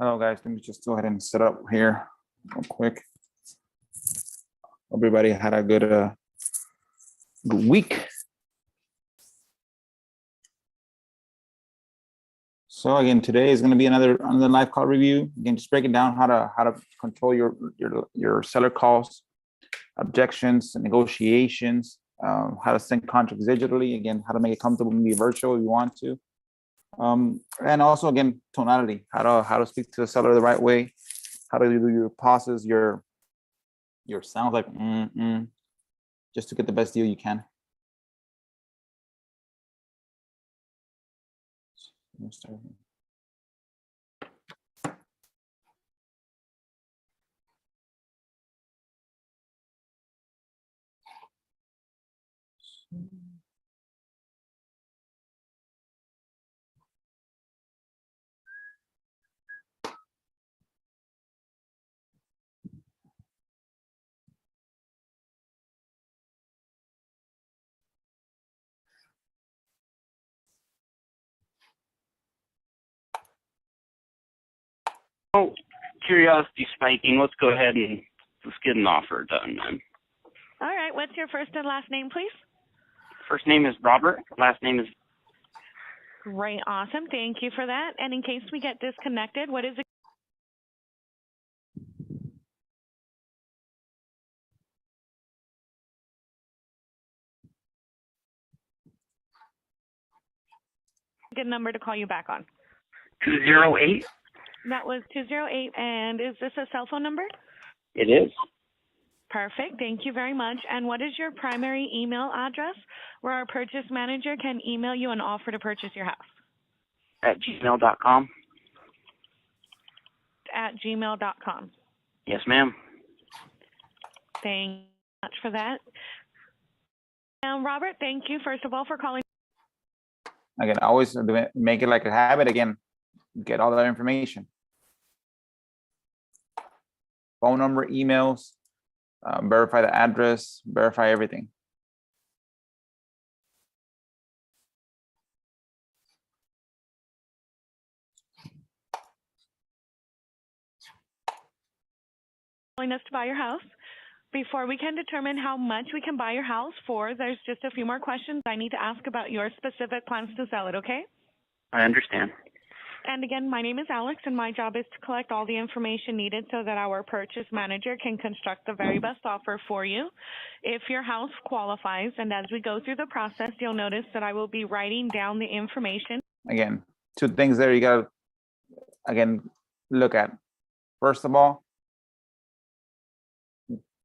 Hello guys, let me just go ahead and set up here real quick. Everybody had a good week. So again, today is going to be another live call review. Again, just breaking down how to control your seller calls, objections, negotiations, how to send contracts digitally. Again, how to make it comfortable and be virtual if you want to. And also again, tonality, how to speak to the seller the right way, how to do your pauses, your sounds like just to get the best deal you can. Let's start here. Oh, curiosity spiking. Let's go ahead and let's get an offer done then. All right. What's your first and last name, please? First name is Robert. Last name is... Great. Awesome. Thank you for that. And in case we get disconnected, what is the good number to call you back on? 208. That was 208. And is this a cell phone number? It is. Perfect. Thank you very much. And what is your primary email address where our purchase manager can email you an offer to purchase your house? At gmail.com. At gmail.com. Yes, ma'am. Thank you much for that. And Robert, thank you, first of all, for calling. Again, always make it like a habit. Again, get all that information. Phone number, emails, verify the address, verify everything. Calling us to buy your house. Before we can determine how much we can buy your house for, there's just a few more questions I need to ask about your specific plans to sell it, okay? I understand. And again, my name is Alex, and my job is to collect all the information needed so that our purchase manager can construct the very best offer for you. If your house qualifies, and as we go through the process, you'll notice that I will be writing down the information. Again, two things there you got to, again, look at. First of all,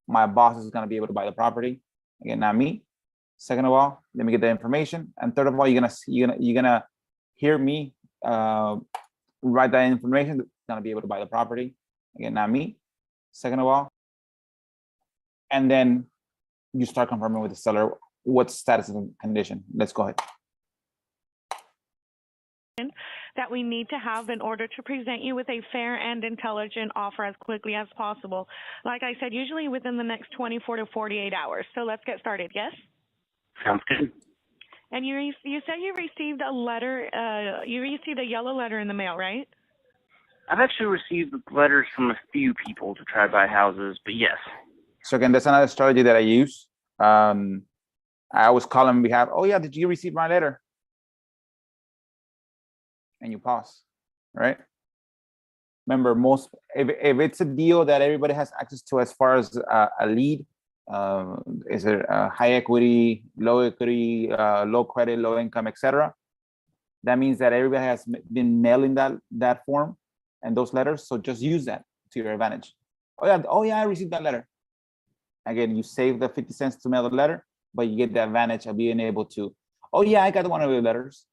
my boss is going to be able to buy the property. Again, not me. Second of all, let me get the information. And third of all, you're gonna hear me write that information. That's going to be able to buy the property. Again, not me. Second of all, and then you start confirming with the seller what status of the condition. Let's go ahead. That we need to have in order to present you with a fair and intelligent offer as quickly as possible. Like I said, usually within the next 24 to 48 hours. So let's get started, yes? Sounds good. And you said you received a letter, you received a yellow letter in the mail, right? I've actually received letters from a few people to try to buy houses, but yes. So again, that's another strategy that I use. I always call on behalf, oh yeah, did you receive my letter? And you pause, right? Remember, if it's a deal that everybody has access to as far as a lead, is it high equity, low credit, low income, etc. That means that everybody has been mailing that form and those letters. So just use that to your advantage. Oh yeah, I received that letter. Again, you save the 50 cents to mail the letter, but you get the advantage of being able to, oh yeah, I got one of the letters.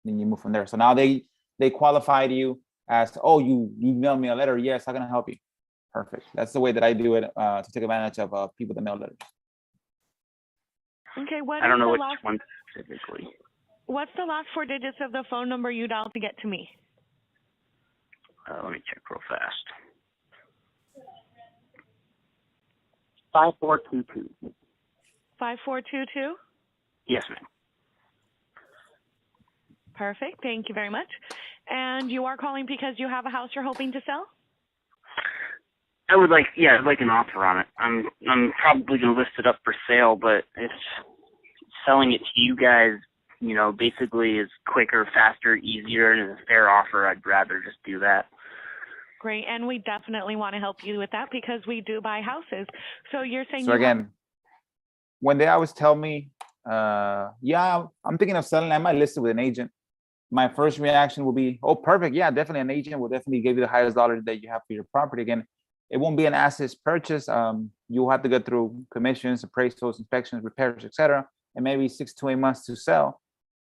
Then you move from there. So now they qualified you as, oh, you mailed me a letter. Yes, how can I help you? Perfect. That's the way that I do it to take advantage of people that mail letters. Okay. I don't know which one specifically. What's the last 4 digits of the phone number you dialed to get to me? Let me check real fast. 5422. 5422? Yes, ma'am. Perfect. Thank you very much. And you are calling because you have a house you're hoping to sell? I'd like an offer on it. I'm probably gonna list it up for sale, but if selling it to you guys, basically is quicker, faster, easier, and a fair offer, I'd rather just do that. Great, and we definitely want to help you with that because we do buy houses. So you're saying So again, when they always tell me, yeah, I'm thinking of selling, I might list it with an agent. My first reaction will be, oh, perfect. Yeah, definitely an agent will definitely give you the highest dollar that you have for your property. Again, it won't be an assets purchase. You'll have to go through commissions, appraisals, inspections, repairs, etc., and maybe 6 to 8 months to sell,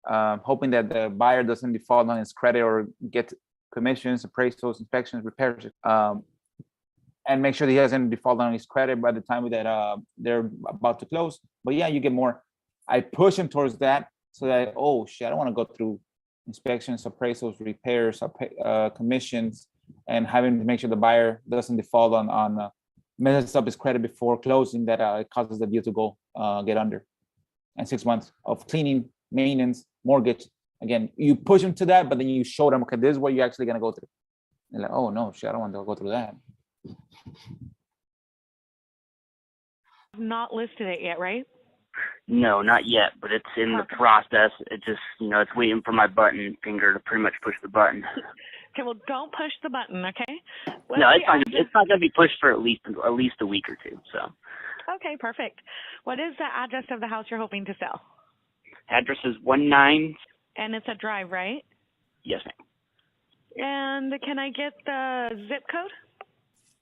hoping that the buyer doesn't default on his credit or get commissions, appraisals, inspections, repairs, and make sure that he hasn't defaulted on his credit by the time that they're about to close. But yeah, you get more. I push him towards that so that, oh shit, I don't want to go through inspections, appraisals, repairs, commissions, and having to make sure the buyer doesn't default on messes up his credit before closing, that it causes the deal to go get under. And 6 months of cleaning, maintenance, mortgage. Again, you push them to that, but then you show them, okay, this is what you're actually gonna go through. They're like, oh no, shit, I don't want to go through that. not listed it yet, right? No, not yet, but it's in the process. It just, it's waiting for my button finger to pretty much push the button. Okay, well, don't push the button, okay? No, it's not going to be pushed for at least a week or two. So. Okay, perfect. What is the address of the house you're hoping to sell? Address is 19. And it's a drive, right? Yes, ma'am. And can I get the zip code?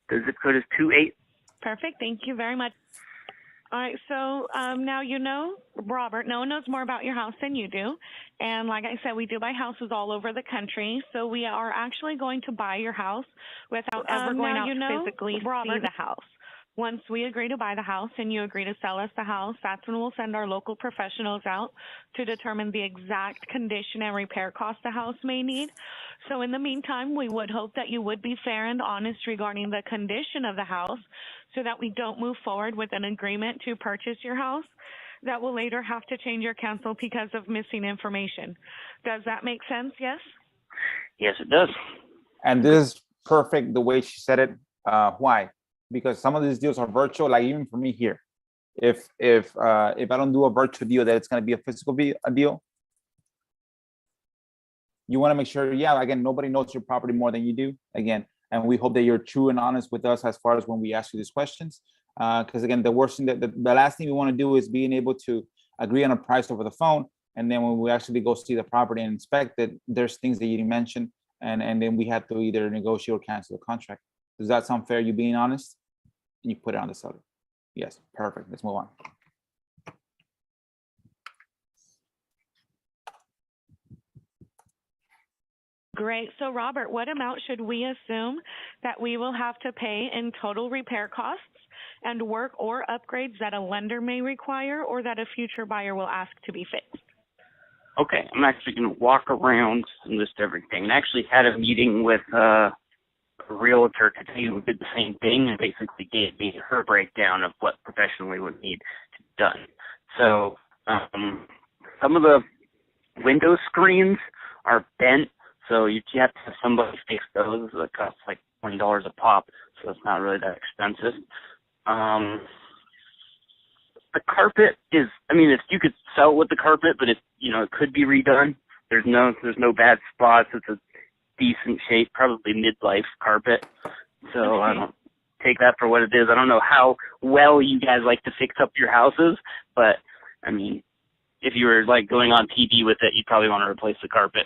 The zip code is 28. Perfect. Thank you very much. All right, so now Robert, no one knows more about your house than you do. And like I said, we do buy houses all over the country. So we are actually going to buy your house without ever going out to physically see the house. Once we agree to buy the house and you agree to sell us the house, that's when we'll send our local professionals out to determine the exact condition and repair cost the house may need. So in the meantime, we would hope that you would be fair and honest regarding the condition of the house so that we don't move forward with an agreement to purchase your house that will later have to change or cancel because of missing information. Does that make sense? Yes? Yes, it does. And this is perfect the way she said it. Why? Because some of these deals are virtual, like even for me here. If I don't do a virtual deal, that it's going to be a physical deal. You want to make sure, yeah, again, nobody knows your property more than you do. Again, and we hope that you're true and honest with us as far as when we ask you these questions. Because again, the worst thing the last thing we want to do is being able to agree on a price over the phone. And then when we actually go see the property and inspect it, there's things that you didn't mention. And then we have to either negotiate or cancel the contract. Does that sound fair, you being honest? You put it on the seller. Yes, perfect. Let's move on. Great. So, Robert, what amount should we assume that we will have to pay in total repair costs and work or upgrades that a lender may require or that a future buyer will ask to be fixed? Okay, I'm actually going to walk around and list everything. And I actually had a meeting with a realtor today who did the same thing and basically gave me her breakdown of what professionally would need to be done. So some of the window screens are bent, so you have to have somebody fix those. That costs like $20 a pop, so it's not really that expensive. The carpet is, if you could sell it with the carpet, but it could be redone. There's no bad spots. It's a decent shape, probably midlife carpet. So okay. I don't take that for what it is. I don't know how well you guys like to fix up your houses, but if you were like going on TV with it, you'd probably want to replace the carpet.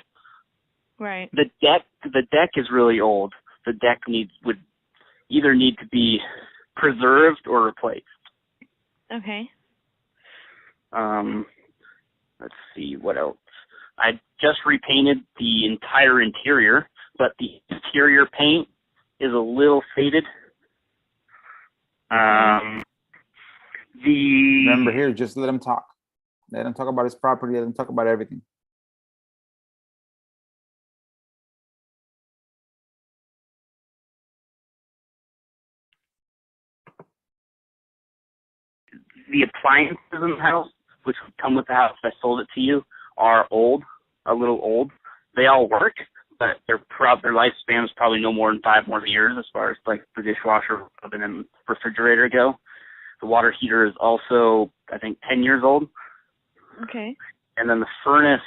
Right. The deck is really old. The deck would either need to be preserved or replaced. Okay. Let's see what else. I just repainted the entire interior, but the interior paint is a little faded. Remember here, just let him talk. Let him talk about his property. Let him talk about everything. The appliances in the house, which would come with the house if I sold it to you, are old, a little old. They all work, but but their lifespan is probably no more than 5 more years as far as like the dishwasher, oven, and refrigerator go. The water heater is also, I think, 10 years old. Okay. And then the furnace,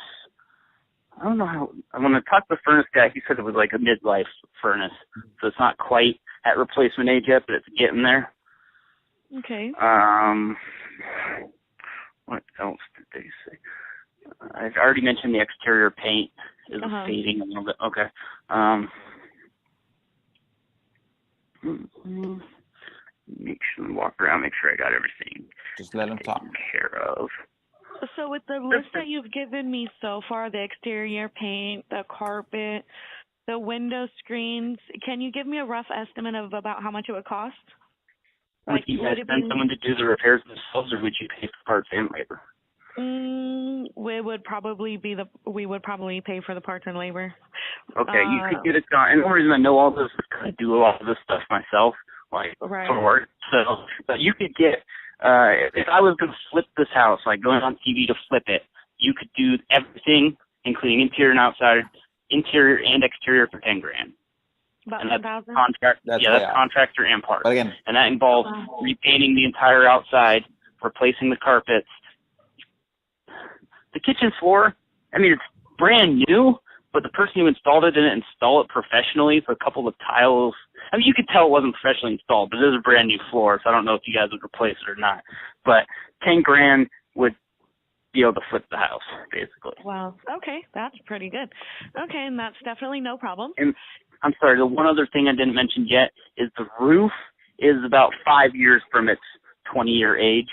I don't know how, when I talked to the furnace guy, he said it was like a midlife furnace. So it's not quite at replacement age yet, but it's getting there. Okay. What else did they say? I've already mentioned the exterior paint is fading a little bit. Okay. Walk around, make sure I got everything. Just let them talk. Taken care of. So with the list that you've given me so far, the exterior paint, the carpet, the window screens, can you give me a rough estimate of about how much it would cost? Would you guys send someone to do the repairs themselves, or would you pay for parts and labor? We would probably pay for the parts and labor. Okay, you could get it done. And the reason I know all this is because I do a lot of this stuff myself, like for work. So, but you could get, if I was going to flip this house, like going on TV to flip it, you could do everything, including interior and outside, interior and exterior for $10,000. About and that's 10,000. that's contractor and parts. But again, and that involves repainting the entire outside, replacing the carpets. The kitchen floor, I mean, it's brand new, but the person who installed it didn't install it professionally. So a couple of tiles, I mean, you could tell it wasn't professionally installed, but it is a brand new floor, so I don't know if you guys would replace it or not. But $10,000 would be able to flip the house, basically. Wow. Okay, that's pretty good. Okay, and that's definitely no problem. And I'm sorry, the one other thing I didn't mention yet is the roof is about 5 years from its 20-year age.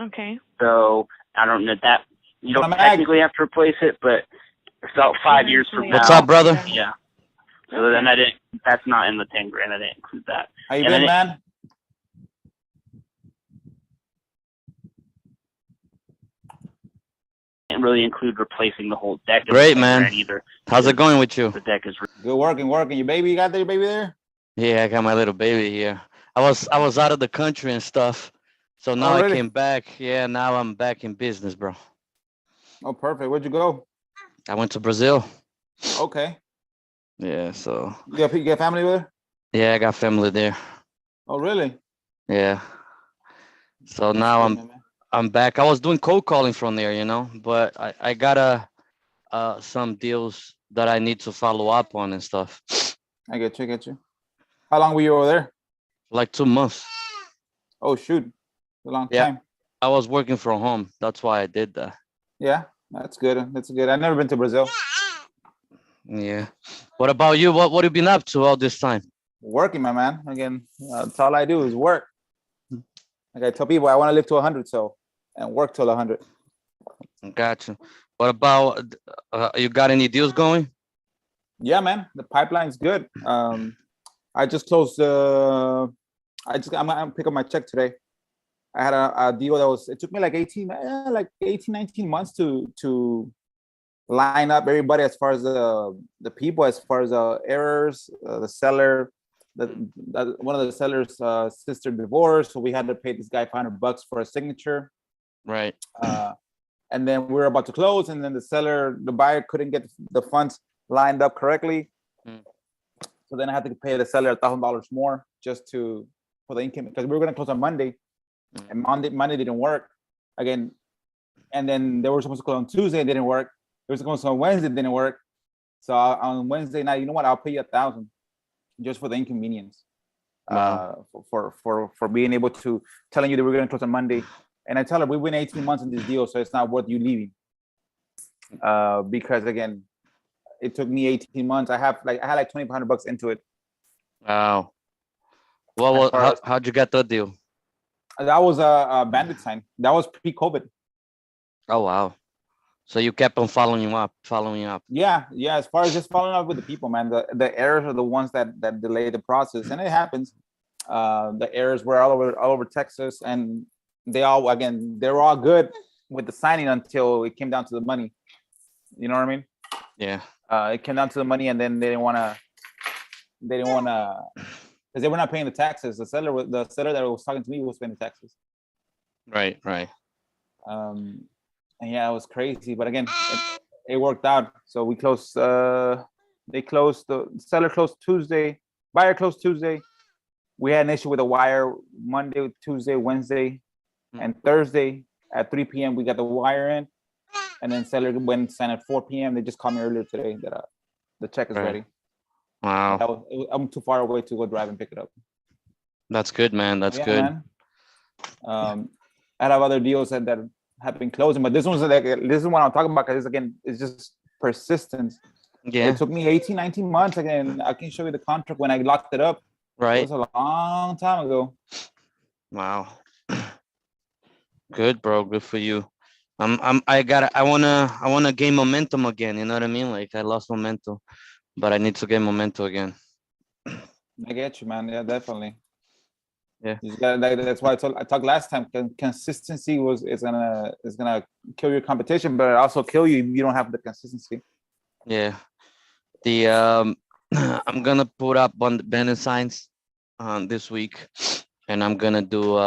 Okay. So I don't know that you don't technically have to replace it, but it's about 5 years from now. What's up, brother? Yeah. So then that's not in the $10,000. I didn't include that. How you been, man? Didn't really include replacing the whole deck. Great, man. Either. How's it going with you? The deck is good working. Your baby, you got your baby there? Yeah, I got my little baby here. I was out of the country and stuff, so now I came back. Yeah, now I'm back in business, bro. Oh, perfect. Where'd you go? I went to Brazil. Okay. Yeah, so. You got family there? Yeah, I got family there. Oh, really? Yeah. So now I'm back. I was doing cold calling from there, you know, but I got some deals that I need to follow up on and stuff. I get you. How long were you over there? Like 2 months. Oh, shoot. A long time. I was working from home. That's why I did that. Yeah, that's good. I've never been to Brazil. Yeah. What about you? What have you been up to all this time? Working, my man. Again, that's all I do is work. Like I tell people, I want to live to 100, and work till 100. Gotcha. What about you? Got any deals going? Yeah, man. The pipeline's good. I just closed. I'm gonna pick up my check today. I had a deal that it took me like 19 months to line up everybody as far as the people, as far as errors, the seller, one of the seller's sister divorced, so we had to pay this guy $500 for a signature. Right. And then we were about to close, and then the buyer couldn't get the funds lined up correctly. So then I had to pay the seller $1,000 more just for the income, because we were going to close on Monday, and Monday didn't work again. And then they were supposed to close on Tuesday, it didn't work. They were supposed to close on Wednesday, it didn't work. So on Wednesday night, you know what? I'll pay you $1,000 just for the inconvenience. Wow. For being able to telling you that we're going to close on Monday. And I tell her we've been 18 months in this deal, so it's not worth you leaving. Because again, it took me 18 months. I had like $2,500 into it. Wow. Well, how'd you get that deal? That was a bandit sign. That was pre-COVID. Oh wow. So you kept on following up. Yeah. As far as just following up with the people, man, the errors are the ones that delay the process, and it happens. The errors were all over Texas, and they were all good with the signing until it came down to the money. You know what I mean? Yeah. It came down to the money, and then they didn't want to, because they were not paying the taxes. The seller that was talking to me was paying the taxes. Right. And yeah, it was crazy, but again, it worked out. So we closed They closed, the seller closed Tuesday, buyer closed Tuesday. We had an issue with the wire Monday, Tuesday, Wednesday, and Thursday at 3 p.m. We got the wire in, and then seller went and signed at 4 p.m. They just called me earlier today that the check is Right. ready. Wow. I'm too far away to go drive and pick it up. That's good, man. That's Yeah, good. man. I have other deals that have been closing, but this one's like, this is what I'm talking about, because again, it's just persistence. Yeah. It took me 18, 19 months. Again, I can show you the contract when I locked it up. It Right. was a long time ago. Wow. Good, bro. Good for you. I wanna gain momentum again. You know what I mean? Like I lost momentum, but I need to gain momentum again. I get you, man. Yeah, definitely. Yeah. You got, that's why I talked last time. Consistency is gonna kill your competition, but it also kill you if you don't have the consistency. Yeah. The I'm gonna put up on the banner signs this week, and I'm gonna do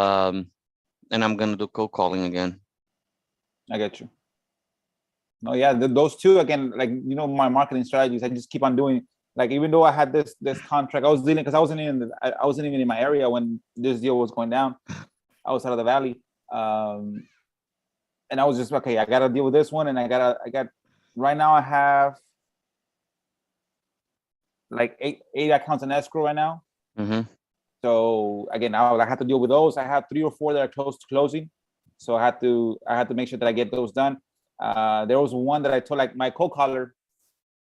cold calling again. I get you. No, yeah, those two again, like, you know, my marketing strategies, I just keep on doing. Like, even though I had this contract, I was dealing, because I wasn't even in my area when this deal was going down. I was out of the valley, and I was just, okay, I gotta deal with this one, and I got right now I have like eight accounts in escrow right now. Mm-hmm. So again, I have to deal with those. I have 3 or 4 that are close to closing, so I had to make sure that I get those done. There was one that I told, like, my co-caller,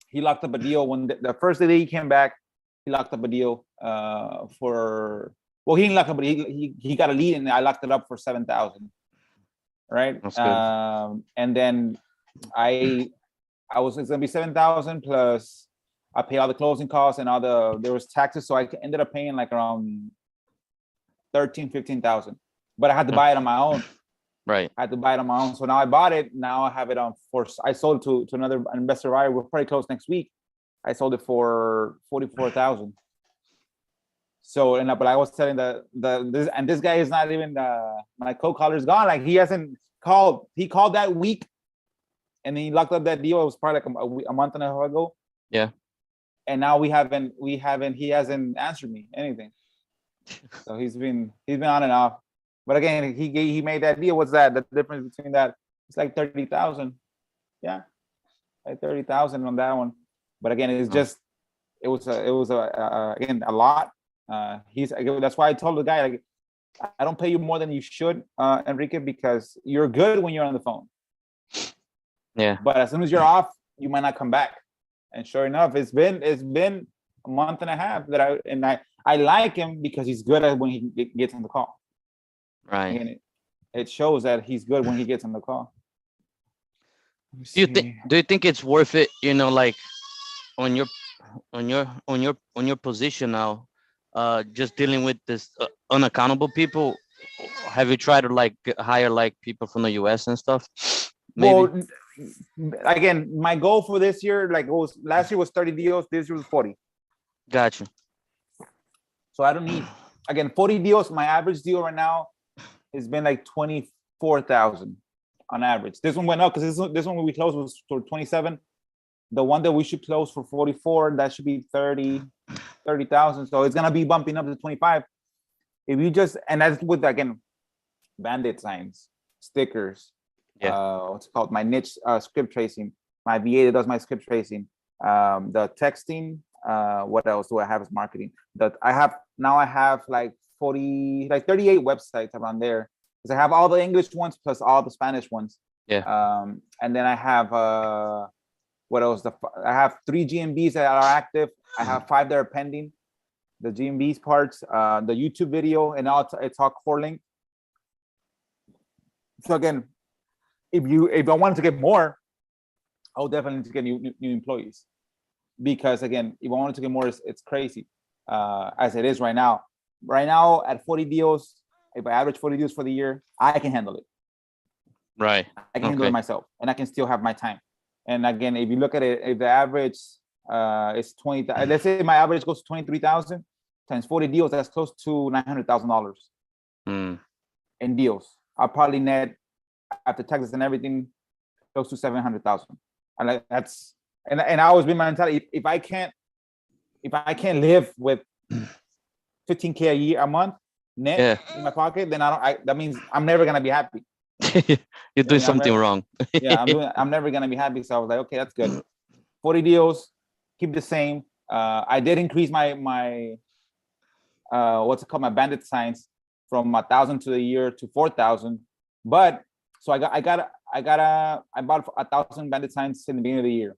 he locked up a deal when the first day that he came back. He locked up a deal for, well, he didn't lock up, but he got a lead, and I locked it up for 7,000. Right. That's good. And then it's gonna be 7,000 plus I pay all the closing costs and there was taxes, so I ended up paying like around 15,000. But I had to buy it on my own. Right. I had to buy it on my own. So now I bought it. Now I have it on for. I sold it to another investor buyer. We're probably close next week. I sold it for 44,000. So, but I was telling this guy is not even my co-caller is gone. Like, he hasn't called. He called that week, and then he locked up that deal. It was probably like a month and a half ago. Yeah. And now he hasn't answered me anything. So he's been on and off. But again, he made that deal. What's that? The difference between that? It's like 30,000. Yeah, like 30,000 on that one. But again, it's just it was again a lot. That's why I told the guy, like, I don't pay you more than you should, Enrique, because you're good when you're on the phone. Yeah. But as soon as you're off, you might not come back. And sure enough, it's been a month and a half that I like him because he's good at when he gets on the call. Right. And it shows that he's good when he gets on the call. Do you think it's worth it? You know, like on your position now, just dealing with this unaccountable people. Have you tried to like hire like people from the US and stuff? Maybe? Well, again, my goal for this year, like, last year was 30 deals. This year was 40. Gotcha. So I don't need, again, 40 deals. My average deal right now has been like 24,000 on average. This one went up because this one we closed was for 27. The one that we should close for 44, that should be 30,000. So it's gonna be bumping up to 25. If you just, and that's with, again, bandit signs, stickers. Yeah. What's it called? My niche script tracing. My VA that does my script tracing. The texting. What else do I have as marketing? I have like 38 websites around there, because I have all the English ones plus all the Spanish ones. Yeah. And then I have what else? I have 3 GMBs that are active. I have 5 that are pending. The GMBs parts, the YouTube video, and now it's all core link. So again, if I wanted to get more, I'll definitely need to get new employees, because again, if I wanted to get more, it's crazy as it is right now. Right now at 40 deals, if I average 40 deals for the year, I can handle it. Right. I can handle it myself, and I can still have my time. And again, if you look at it, if the average is 20, let's say my average goes to 23,000 times 40 deals, that's close to $900,000 in deals. I'll probably net, after taxes and everything, close to 700,000. And that's and I always been my mentality. If I can't live with 15K a month net in my pocket, then that means I'm never gonna be happy. You're doing something wrong. Yeah, I'm never gonna be happy. So I was like, okay, that's good. 40 deals, keep the same. I did increase my what's it called, my bandit signs from 1,000 to the year to 4,000. But so I bought 1,000 bandit signs in the beginning of the year.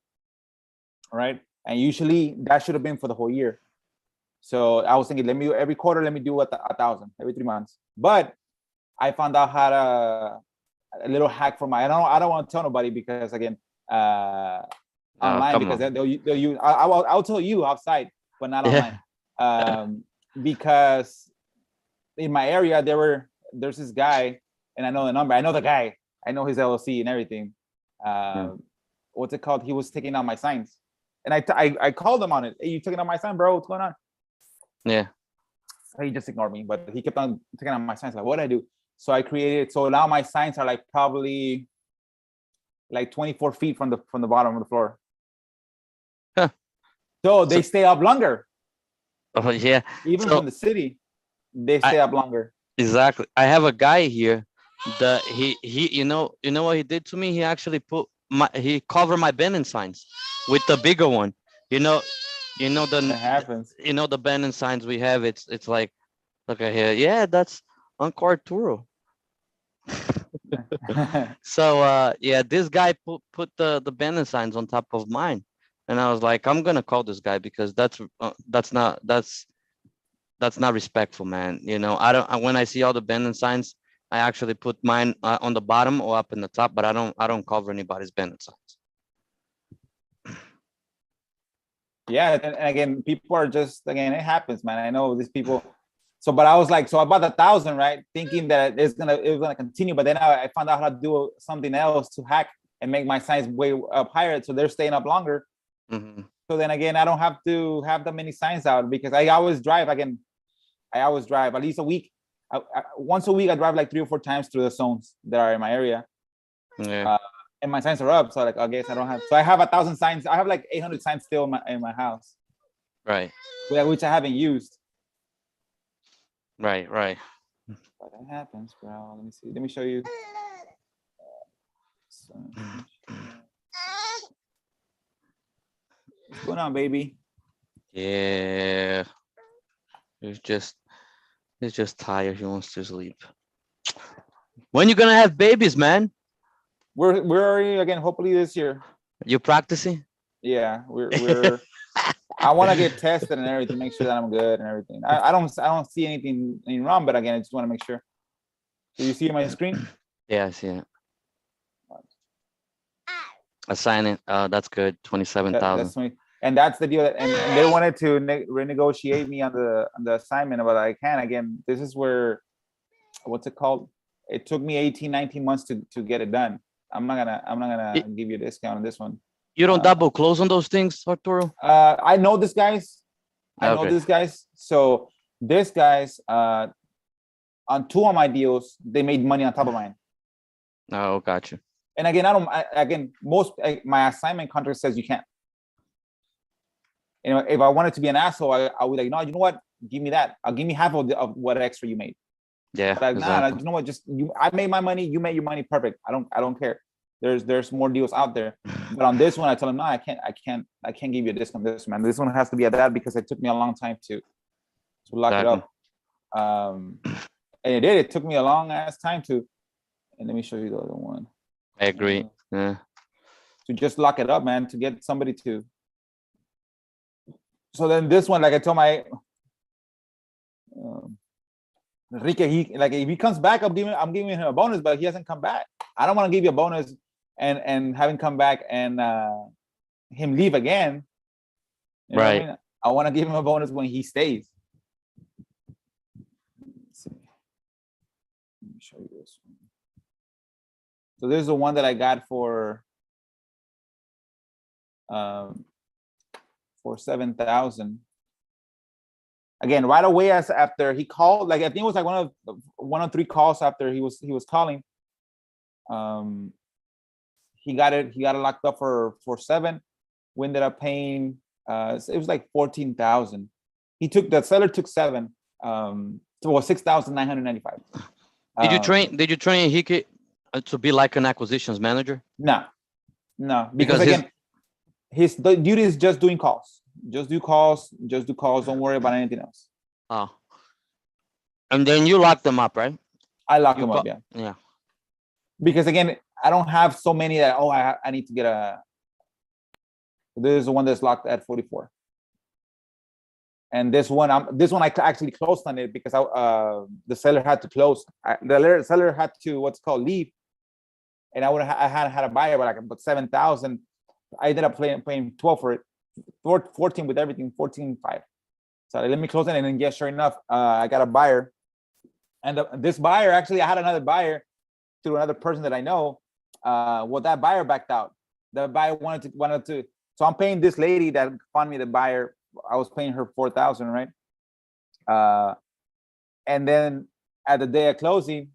All right, and usually that should have been for the whole year. So I was thinking, every quarter, let me do 1,000 every 3 months. But I found out how to a little hack for my. I don't want to tell nobody because again, online because they'll use. I'll tell you outside, but not online. Because in my area there's this guy, and I know the number. I know the guy. I know his LLC and everything. What's it called? He was taking out my signs, and I called him on it. Hey, you taking out my sign, bro? What's going on? Yeah. He just ignored me, but he kept on taking out my signs. Like, what did I do? So I created. So now my signs are like probably like 24 feet from the bottom of the floor. Huh. So they stay up longer. Oh yeah. Even from the city, they stay up longer. Exactly. I have a guy here that he you know what he did to me? He actually he covered my Benin signs with the bigger one. You know It happens. The Benin signs we have. It's like, look at here. Yeah, that's Uncle Arturo. So yeah, this guy put the Benin signs on top of mine, and I was like, I'm gonna call this guy because that's not respectful, man. When I see all the Benin signs, I actually put mine on the bottom or up in the top, but I don't cover anybody's Benin signs. Yeah, and again, people are just, again, it happens, man. I know these people. So, but I was like, so I bought 1,000, right? Thinking that it was gonna continue, but then I found out how to do something else to hack and make my signs way up higher, so they're staying up longer. Mm-hmm. So then again, I don't have to have that many signs out because I always drive. Again, I always drive at least a week. Once a week, I drive like 3 or 4 times through the zones that are in my area. Yeah. And my signs are up, so like I guess I don't have. So I have 1,000 signs. I have like 800 signs still in my house. Right. Which I haven't used. Right. But that happens, bro. Let me see. Let me show you. What's going on, baby? Yeah. He's just tired. He wants to sleep. When you gonna have babies, man? We're already, again, hopefully this year. You practicing? Yeah, we're I want to get tested and everything, make sure that I'm good and everything. I don't see anything wrong, but again, I just want to make sure. Do you see my screen? Yeah, I see it. Assign it. That's good. 27,000. That's me. And that's the deal. And they wanted to renegotiate me on the assignment, but I can't. Again, this is where, what's it called? It took me 18, 19 months to get it done. I'm not gonna give you a discount on this one. You don't double close on those things, Arturo? I know these guys. So these guys, on 2 of my deals, they made money on top of mine. Oh, gotcha. And again, my assignment contract says you can't. If I wanted to be an asshole, I would like, no, you know what? Give me that. I'll give me half of what extra you made. Yeah. But you know what? I made my money. You made your money. Perfect. I don't care. There's more deals out there. But on this one, I tell them, no, I can't give you a discount. This one has to be at that because it took me a long time to lock it up. And it did. It took me a long ass time to. And let me show you the other one. I agree. Yeah. To just lock it up, man. To get somebody to. So then this one, like I told my Enrique, if he comes back, I'm giving him a bonus, but he hasn't come back. I don't want to give you a bonus and have him come back and him leave again. You know right. What I mean? I want to give him a bonus when he stays. Let's see. Let me show you this one. So this is the one that I got for 7,000. Again, right away after he called, like I think it was like one of 3 calls after he was calling. He got it locked up for 7. we ended up paying. It was like 14,000. The seller took 7. So 6,995. Did you train Hike to be like an acquisitions manager? No, because again, his duty is just doing calls. Just do calls. Don't worry about anything else. Oh. And then you lock them up, right? I lock them up, yeah. Yeah. Because again, I don't have so many that I need to get a. This is the one that's locked at 44. And this one I actually closed on it because the seller had to close. The seller had to leave, and I had a buyer, but 7,000. I ended up paying 12 for it, 14 with everything, 14.5. So let me close it, and then yeah, sure enough, I got a buyer, and this buyer actually I had another buyer through another person that I know. Well, that buyer backed out. The buyer wanted to. So I'm paying this lady that found me the buyer. I was paying her 4,000, right? And then at the day of closing,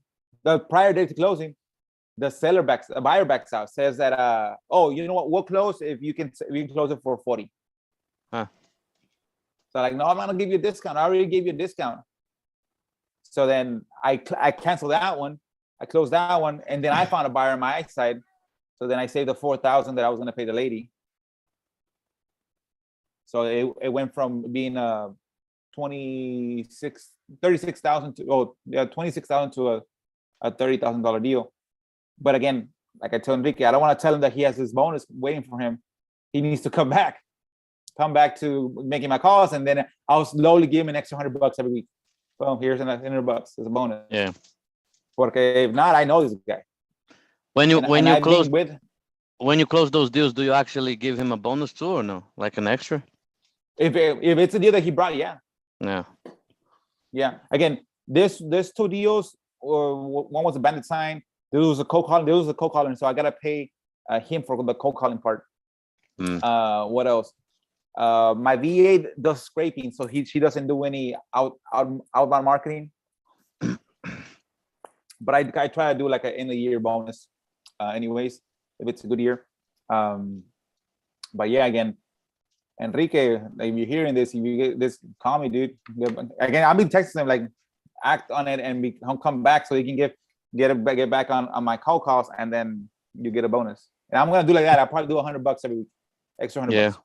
the prior day to closing, the buyer backs out, says that, oh, you know what? We'll close if we can close it for 40. Huh. So like, no, I'm not gonna give you a discount. I already gave you a discount. So then I canceled that one. I closed that one, and then I found a buyer on my side. So then I saved the 4,000 that I was gonna pay the lady. So it went from being 36,000 to 26,000 to a $30,000 deal. But again, like I told Enrique, I don't want to tell him that he has this bonus waiting for him. He needs to come back to making my calls, and then I'll slowly give him an extra $100 every week. Well, here's $100 as a bonus. Yeah. Porque if not, I know this guy. When you close those deals, do you actually give him a bonus too, or no? Like an extra? If it's a deal that he brought, yeah. Again, there's 2 deals, or one was a bandit sign. There was a cold calling. So I gotta pay him for the cold calling part. What else? My VA does scraping, so she doesn't do any outbound marketing. But I try to do like an end of year bonus, anyways, if it's a good year. But yeah, again, Enrique, if you're hearing this, if you get this, call me, dude. Again, I've been texting him like, act on it and come back so you can get back on my calls, and then you get a bonus. And I'm gonna do like that. I'll probably do $100 every week, extra $100.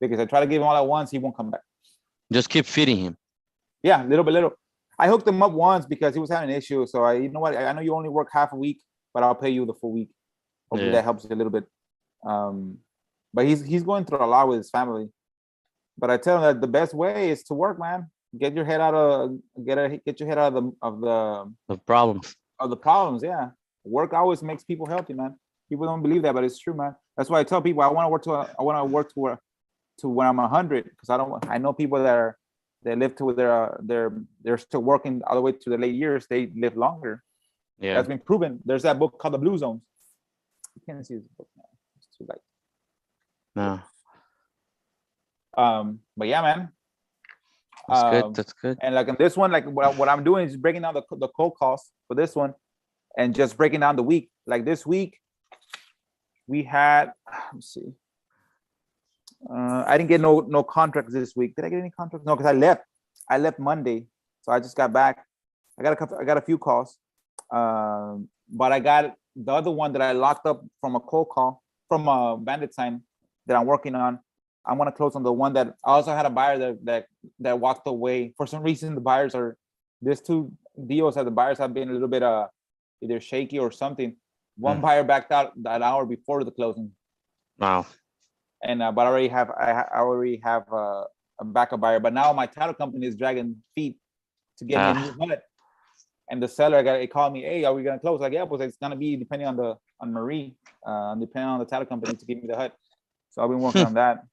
Because I try to give him all at once, he won't come back. Just keep feeding him. Yeah, little by little. I hooked him up once because he was having an issue. So you know what? I know you only work half a week, but I'll pay you the full week. Hopefully that helps you a little bit. But he's going through a lot with his family. But I tell him that the best way is to work, man. Get your head out of the problems. Of the problems, yeah. Work always makes people healthy, man. People don't believe that, but it's true, man. That's why I tell people I want to work to when I'm 100, because I know people that live to they're still working all the way to the late years. They live longer. Yeah, that's been proven. There's that book called The Blue Zones. You can't see this book now. It's too late. No. But yeah, man. That's good. And like in this one, like what I'm doing is breaking down the cold calls for this one, and just breaking down the week. Like this week, we had. Let's see. I didn't get no contracts this week. Did I get any contracts? No, because I left Monday, so I just got back. I got a few calls, but I got the other one that I locked up from a cold call from a bandit sign that I'm working on. I'm gonna close on the one that I also had a buyer that walked away. For some reason, there's 2 deals that the buyers have been a little bit either shaky or something. One buyer backed out an hour before the closing. Wow. And but I already have a backup buyer. But now my title company is dragging feet to get me a new HUD. And the seller called me, hey, are we gonna close? Like, yeah, but it's gonna be depending on Marie, depending on the title company to give me the HUD. So I've been working on that.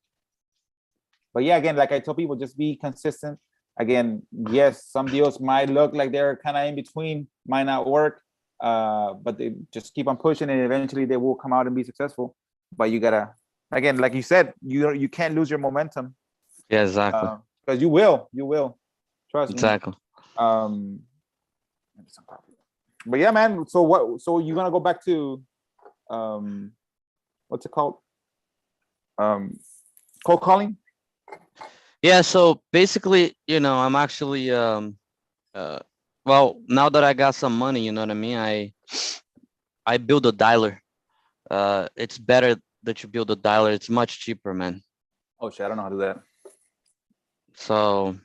But yeah, again, like I tell people, just be consistent. Again, yes, some deals might look like they're kind of in between, might not work, but they just keep on pushing, and eventually they will come out and be successful. But you gotta, again, like you said, you can't lose your momentum. Yeah, exactly. Because you will, trust me. Exactly. But yeah, man. So what? So you're gonna go back to, what's it called? cold calling? Yeah, so basically, I'm actually well, now that I got some money, you know what I mean? I build a dialer. It's better that you build a dialer. It's much cheaper, man. Oh shit, I don't know how to do that. So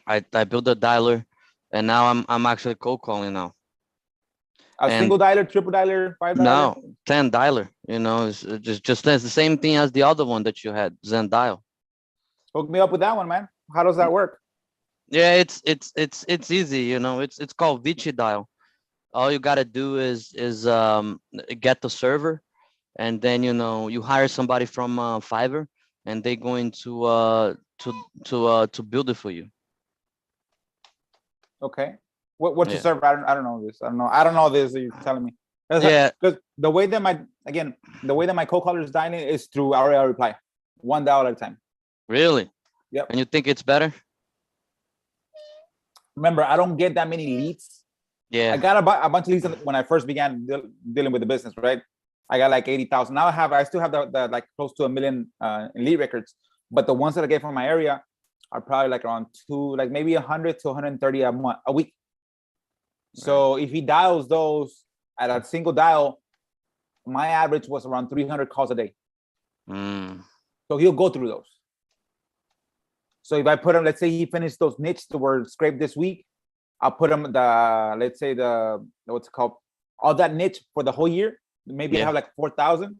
I built a dialer, and now I'm actually cold calling now. A And single dialer, triple dialer, five dialer? no, 10 dialer. It's just that's the same thing as the other one that you had, Zen dial. Hook me up with that one, man. How does that work? Yeah, it's easy. It's called Vici dial. All you gotta do is get the server, and then you hire somebody from Fiverr, and they're going to build it for you. Okay. What's your Yeah. server? I don't know this. I don't know this that you're telling me. Yeah. Because the way that my cold caller is dialing is through RAR reply. $1 at a time. Really? Yep. And you think it's better? Remember, I don't get that many leads. Yeah. I got a bunch of leads when I first began dealing with the business, right? I got like 80,000. Now I still have the like close to 1 million in lead records, but the ones that I get from my area are probably like around like maybe 100 to 130 a week. So if he dials those at a single dial, my average was around 300 calls a day. So he'll go through those. So if I put him, let's say he finished those niches that were scraped this week, I'll put him let's say what's it called, all that niche for the whole year. Maybe I have like 4,000.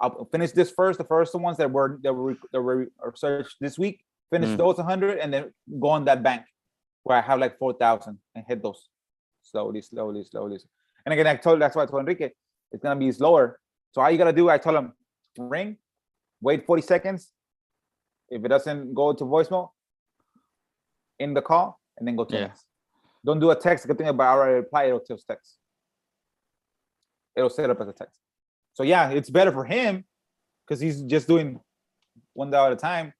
I'll finish this first, the first ones that were searched this week. Finish those 100, and then go on that bank where I have like 4,000 and hit those slowly. And again, that's why I told Enrique it's gonna be slower. So all you gotta do, I told him, ring, wait 40 seconds. If it doesn't go to voicemail, in the call, and then go to next. Don't do a text. Good thing about our reply, it'll just text. It'll set up as a text. So yeah, it's better for him because he's just doing $1 at a time.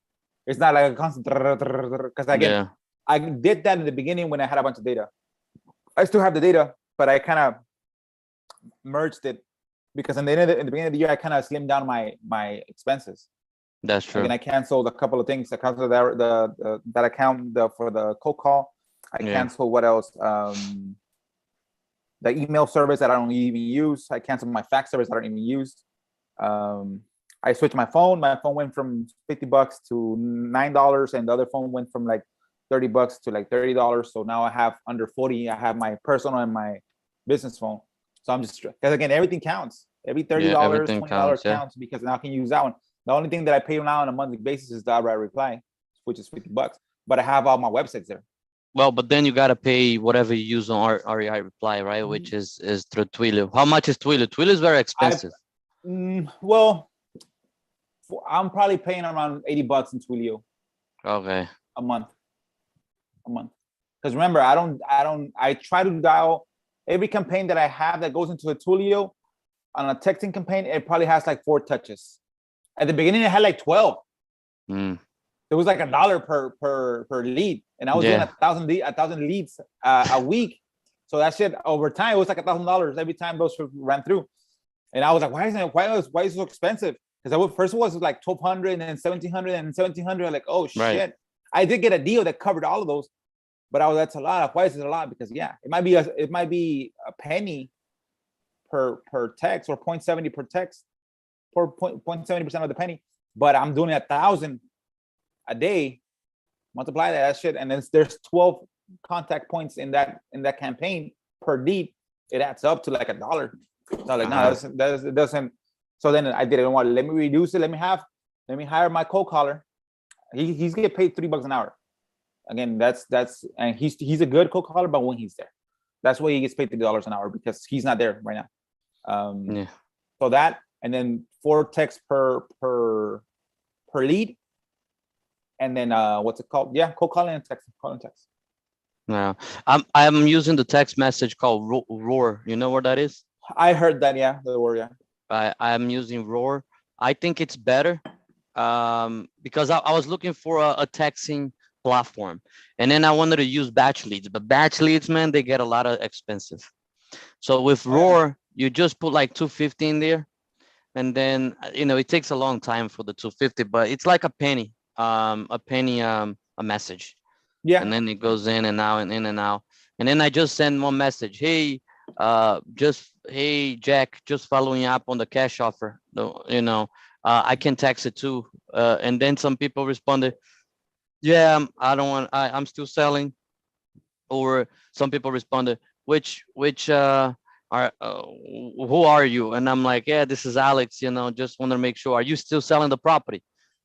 It's not like a constant, because again, I did that in the beginning when I had a bunch of data. I still have the data, but I kind of merged it because in the beginning of the year, I kind of slimmed down my expenses. That's true. And I canceled a couple of things. I canceled that account for the cold call. I canceled what else? The email service that I don't even use. I canceled my fax service I don't even use. I switched my phone. My phone went from $50 to $9, and the other phone went from like $30 to like $30. So now I have under 40. I have my personal and my business phone. So I'm just, because again, everything counts. Every $30, $20 counts because now I can use that one. The only thing that I pay now on a monthly basis is the outright reply, which is $50. But I have all my websites there. Well, but then you gotta pay whatever you use on REI reply, right? Which is through Twilio. How much is Twilio? Twilio is very expensive. Well, I'm probably paying around $80 in Twilio. Okay. A month. Because remember, I try to dial every campaign that I have that goes into a Twilio. On a texting campaign, it probably has like 4 touches. At the beginning, it had like 12. It was like $1 per lead, and I was doing 1,000 leads a week. So that shit over time, it was like $1,000 every time those ran through. And I was like, why is it so expensive? Because first it was like 1,200 and then 1,700 and 1,700. Like, oh shit! Right. I did get a deal that covered all of those, but that's a lot. Why is it a lot? Because it might be a penny per text or 0.70 per text, for 0.70% of the penny. But I'm doing 1,000 a day. Multiply that shit, and then there's 12 contact points in that campaign per lead. It adds up to like $1. So like, no, that doesn't. So then I didn't want to let me reduce it. Let me hire my cold caller. He's get paid $3 an hour. Again, that's and he's a good cold caller, but when he's there, that's why he gets paid $3 an hour, because he's not there right now. So that, and then 4 texts per lead, and then what's it called? Yeah, cold calling and text. Yeah, I'm using the text message called Roar. You know what that is? I heard that. Yeah, the word. Yeah. I'm using Roar. I think it's better because I was looking for a texting platform, and then I wanted to use batch leads, but batch leads, man, they get a lot of expensive. So with Roar, you just put like 250 in there, and then it takes a long time for the 250, but it's like a message, Yeah. and then it goes in and out and in and out, and then I just send one message, hey, hey Jack, just following up on the cash offer. I can text it too, and then some people responded, yeah, I don't want, I'm still selling, or some people responded, which are who are you? And I'm like, yeah, this is Alex, just want to make sure, are you still selling the property?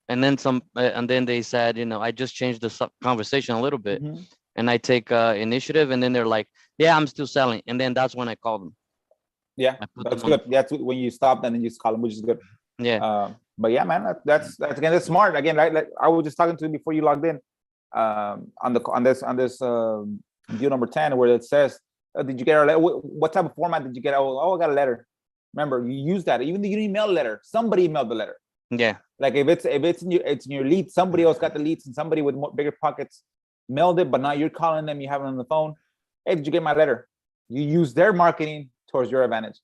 And then and then they said, I just changed the conversation a little bit, Mhm. and I take initiative, and then they're like, yeah, I'm still selling, and then that's when I call them. Yeah, I put that's them on the good. That's when you stop and then you just call them, which is good. Yeah. But yeah, man, that's again, that's smart. Again, like I was just talking to you before you logged in, on this deal number 10, where it says, did you get our letter? What type of format did you get? I got a letter. Remember, you use that. Even though you didn't email a letter, somebody emailed the letter. Yeah. Like if it's in your lead, somebody else got the leads, and somebody with bigger pockets mailed it, but now you're calling them, you have it on the phone. Hey, did you get my letter? You use their marketing towards your advantage.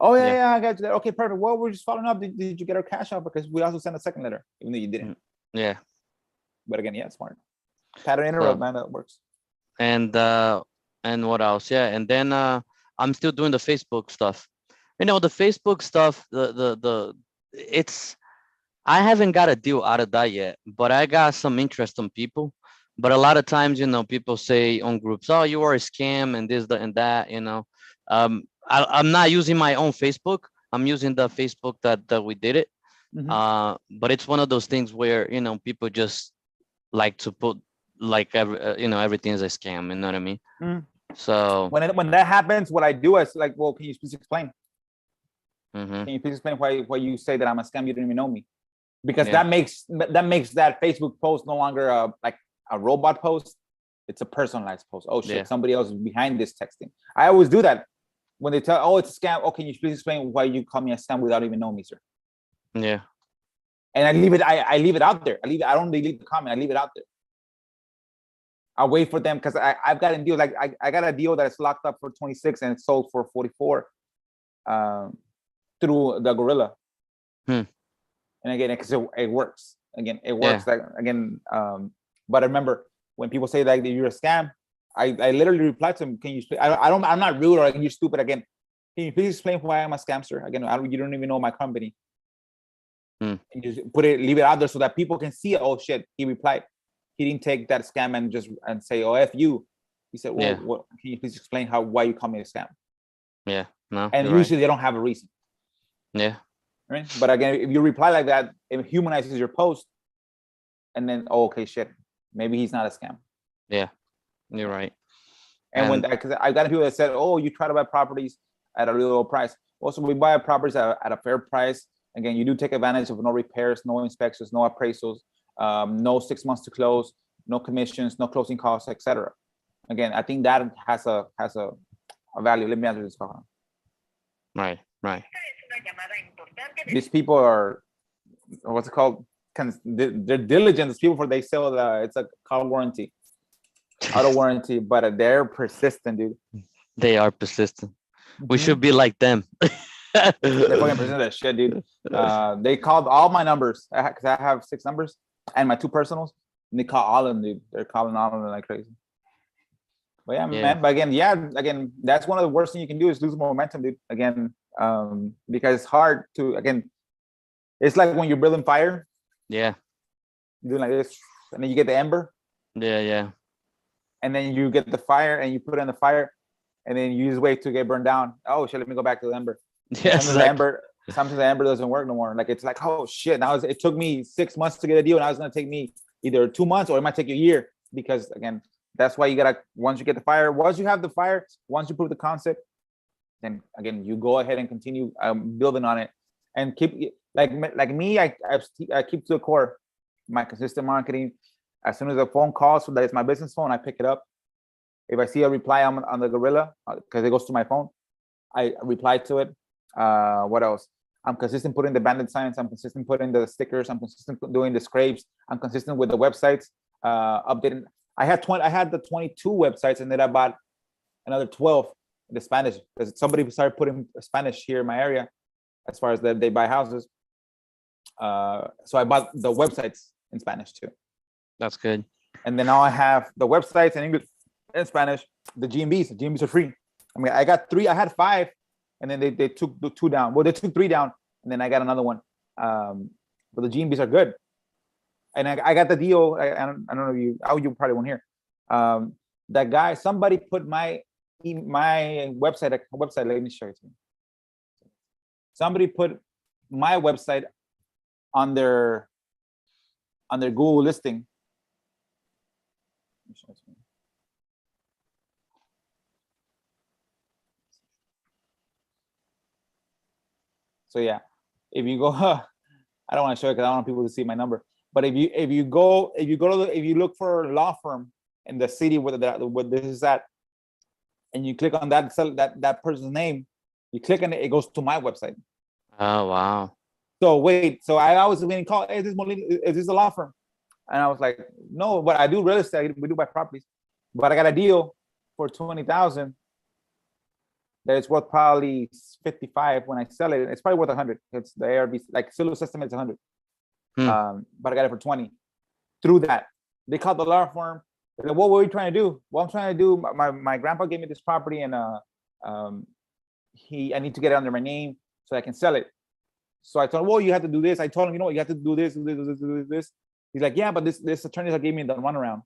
Oh yeah, Yeah. yeah, I got you there. Okay, perfect. Well, we're just following up. Did you get our cash offer? Because we also sent a second letter, even though you didn't. Yeah. But again, yeah, smart. Pattern interrupt, So, man, that works. and what else? Yeah. And then I'm still doing the Facebook stuff. The Facebook stuff, it's, I haven't got a deal out of that yet, but I got some interest on people. But a lot of times, people say on groups, "Oh, you are a scam," and this, and that. I'm not using my own Facebook. I'm using the Facebook that we did it. Mhm. But it's one of those things where people just like to put like everything is a scam. You know what I mean? Mm. So. When that happens, what I do is like, well, can you please explain? Mhm. Can you please explain why you say that I'm a scam? You don't even know me, because Yeah. that makes that Facebook post no longer like a robot post. It's a personalized post. Oh shit, Yeah. somebody else is behind this texting. I always do that when they tell, oh, it's a scam. Oh, can you please explain why you call me a scam without even knowing me, sir? Yeah. And I leave it. I leave it out there. I don't delete the comment. I leave it out there. I'll wait for them, because I've got a deal. Like I got a deal that is locked up for 26 and it's sold for 44 through the Gorilla. Hmm. And again, because it works. Again, it Yeah. works. Like again, but I remember when people say that you're a scam, I literally reply to them. Can you? I'm not rude or like, you're stupid. Again, can you please explain why I'm a scamster? Again, you don't even know my company. Hmm. And just leave it out there so that people can see it. Oh shit, he replied. He didn't take that scam and say, oh, F you. He said, well, Yeah. can you please explain why you call me a scam? Yeah. No. And You're usually right. they don't have a reason. Yeah. Right? But again, if you reply like that, it humanizes your post. And then, oh, okay, shit, maybe he's not a scam. Yeah. You're right. And when because I've got people that said, oh, you try to buy properties at a really low price. Also, we buy properties at a fair price. Again, you do take advantage of no repairs, no inspections, no appraisals, no 6 months to close, no commissions, no closing costs, etc. Again, I think that has a value. Let me answer this call. Right. Right. These people are, what's it called? They're diligent. People they sell it's a car warranty, auto warranty, but they're persistent, dude. They are persistent. We should be like them. They're fucking persistent as shit, dude. They called all my numbers because I have 6 numbers and my 2 personals, and they call all of them, dude. They're calling all of them like crazy. But yeah, man. But again, that's one of the worst things you can do is lose momentum, dude. Again, because it's hard to, again, it's like when you're building fire. Yeah. You do like this, and then you get the ember. Yeah. Yeah. And then you get the fire and you put it in the fire, and then you just wait to get burned down. Oh shit, let me go back to the ember. Yes. Sometimes the ember doesn't work no more. Like it's like, oh shit, now it took me 6 months to get a deal, and now it's gonna take me either 2 months or it might take you a year, because again, that's why you gotta, once you get the fire, once you have the fire, once you prove the concept, then again you go ahead and continue building on it, and keep like me. I keep to the core, my consistent marketing. As soon as a phone calls, so that it's my business phone, I pick it up. If I see a reply on the Gorilla, because it goes to my phone, I reply to it. What else? I'm consistent putting the bandit signs. I'm consistent putting the stickers. I'm consistent doing the scrapes. I'm consistent with the websites. Updating. I had the 22 websites, and then I bought another 12 in the Spanish, because somebody started putting Spanish here in my area, as far as that they buy houses. So I bought the websites in Spanish too. That's good. And then now I have the websites in English and Spanish. The GMBs are free. I mean, I got 3. I had 5, and then they took the 2 down. Well, they took 3 down, and then I got another one. But the GMBs are good. And I got the deal. I don't know if you probably won't hear. That guy, somebody put my website. Let me show it to you. Somebody put my website on their Google listing. Let me show it to you. So yeah, if you go, I don't want to show it because I don't want people to see my number. But if you look for a law firm in the city where this is at, and you click on that person's name, you click on it, it goes to my website. Oh wow. So I always been called, hey, is this a law firm? And I was like, no, but I do real estate. We do buy properties, but I got a deal for 20,000. That it's worth probably 55 when I sell it. It's probably worth 100. It's the ARB, like Silu's estimate is 100. But I got it for 20 through that. They called the law firm. They're like, what were you trying to do? Well, I'm trying to do, my grandpa gave me this property, and I need to get it under my name so I can sell it. So I told him, well, you have to do this. I told him, you know what, you have to do this. He's like, yeah, but this attorney that gave me the runaround.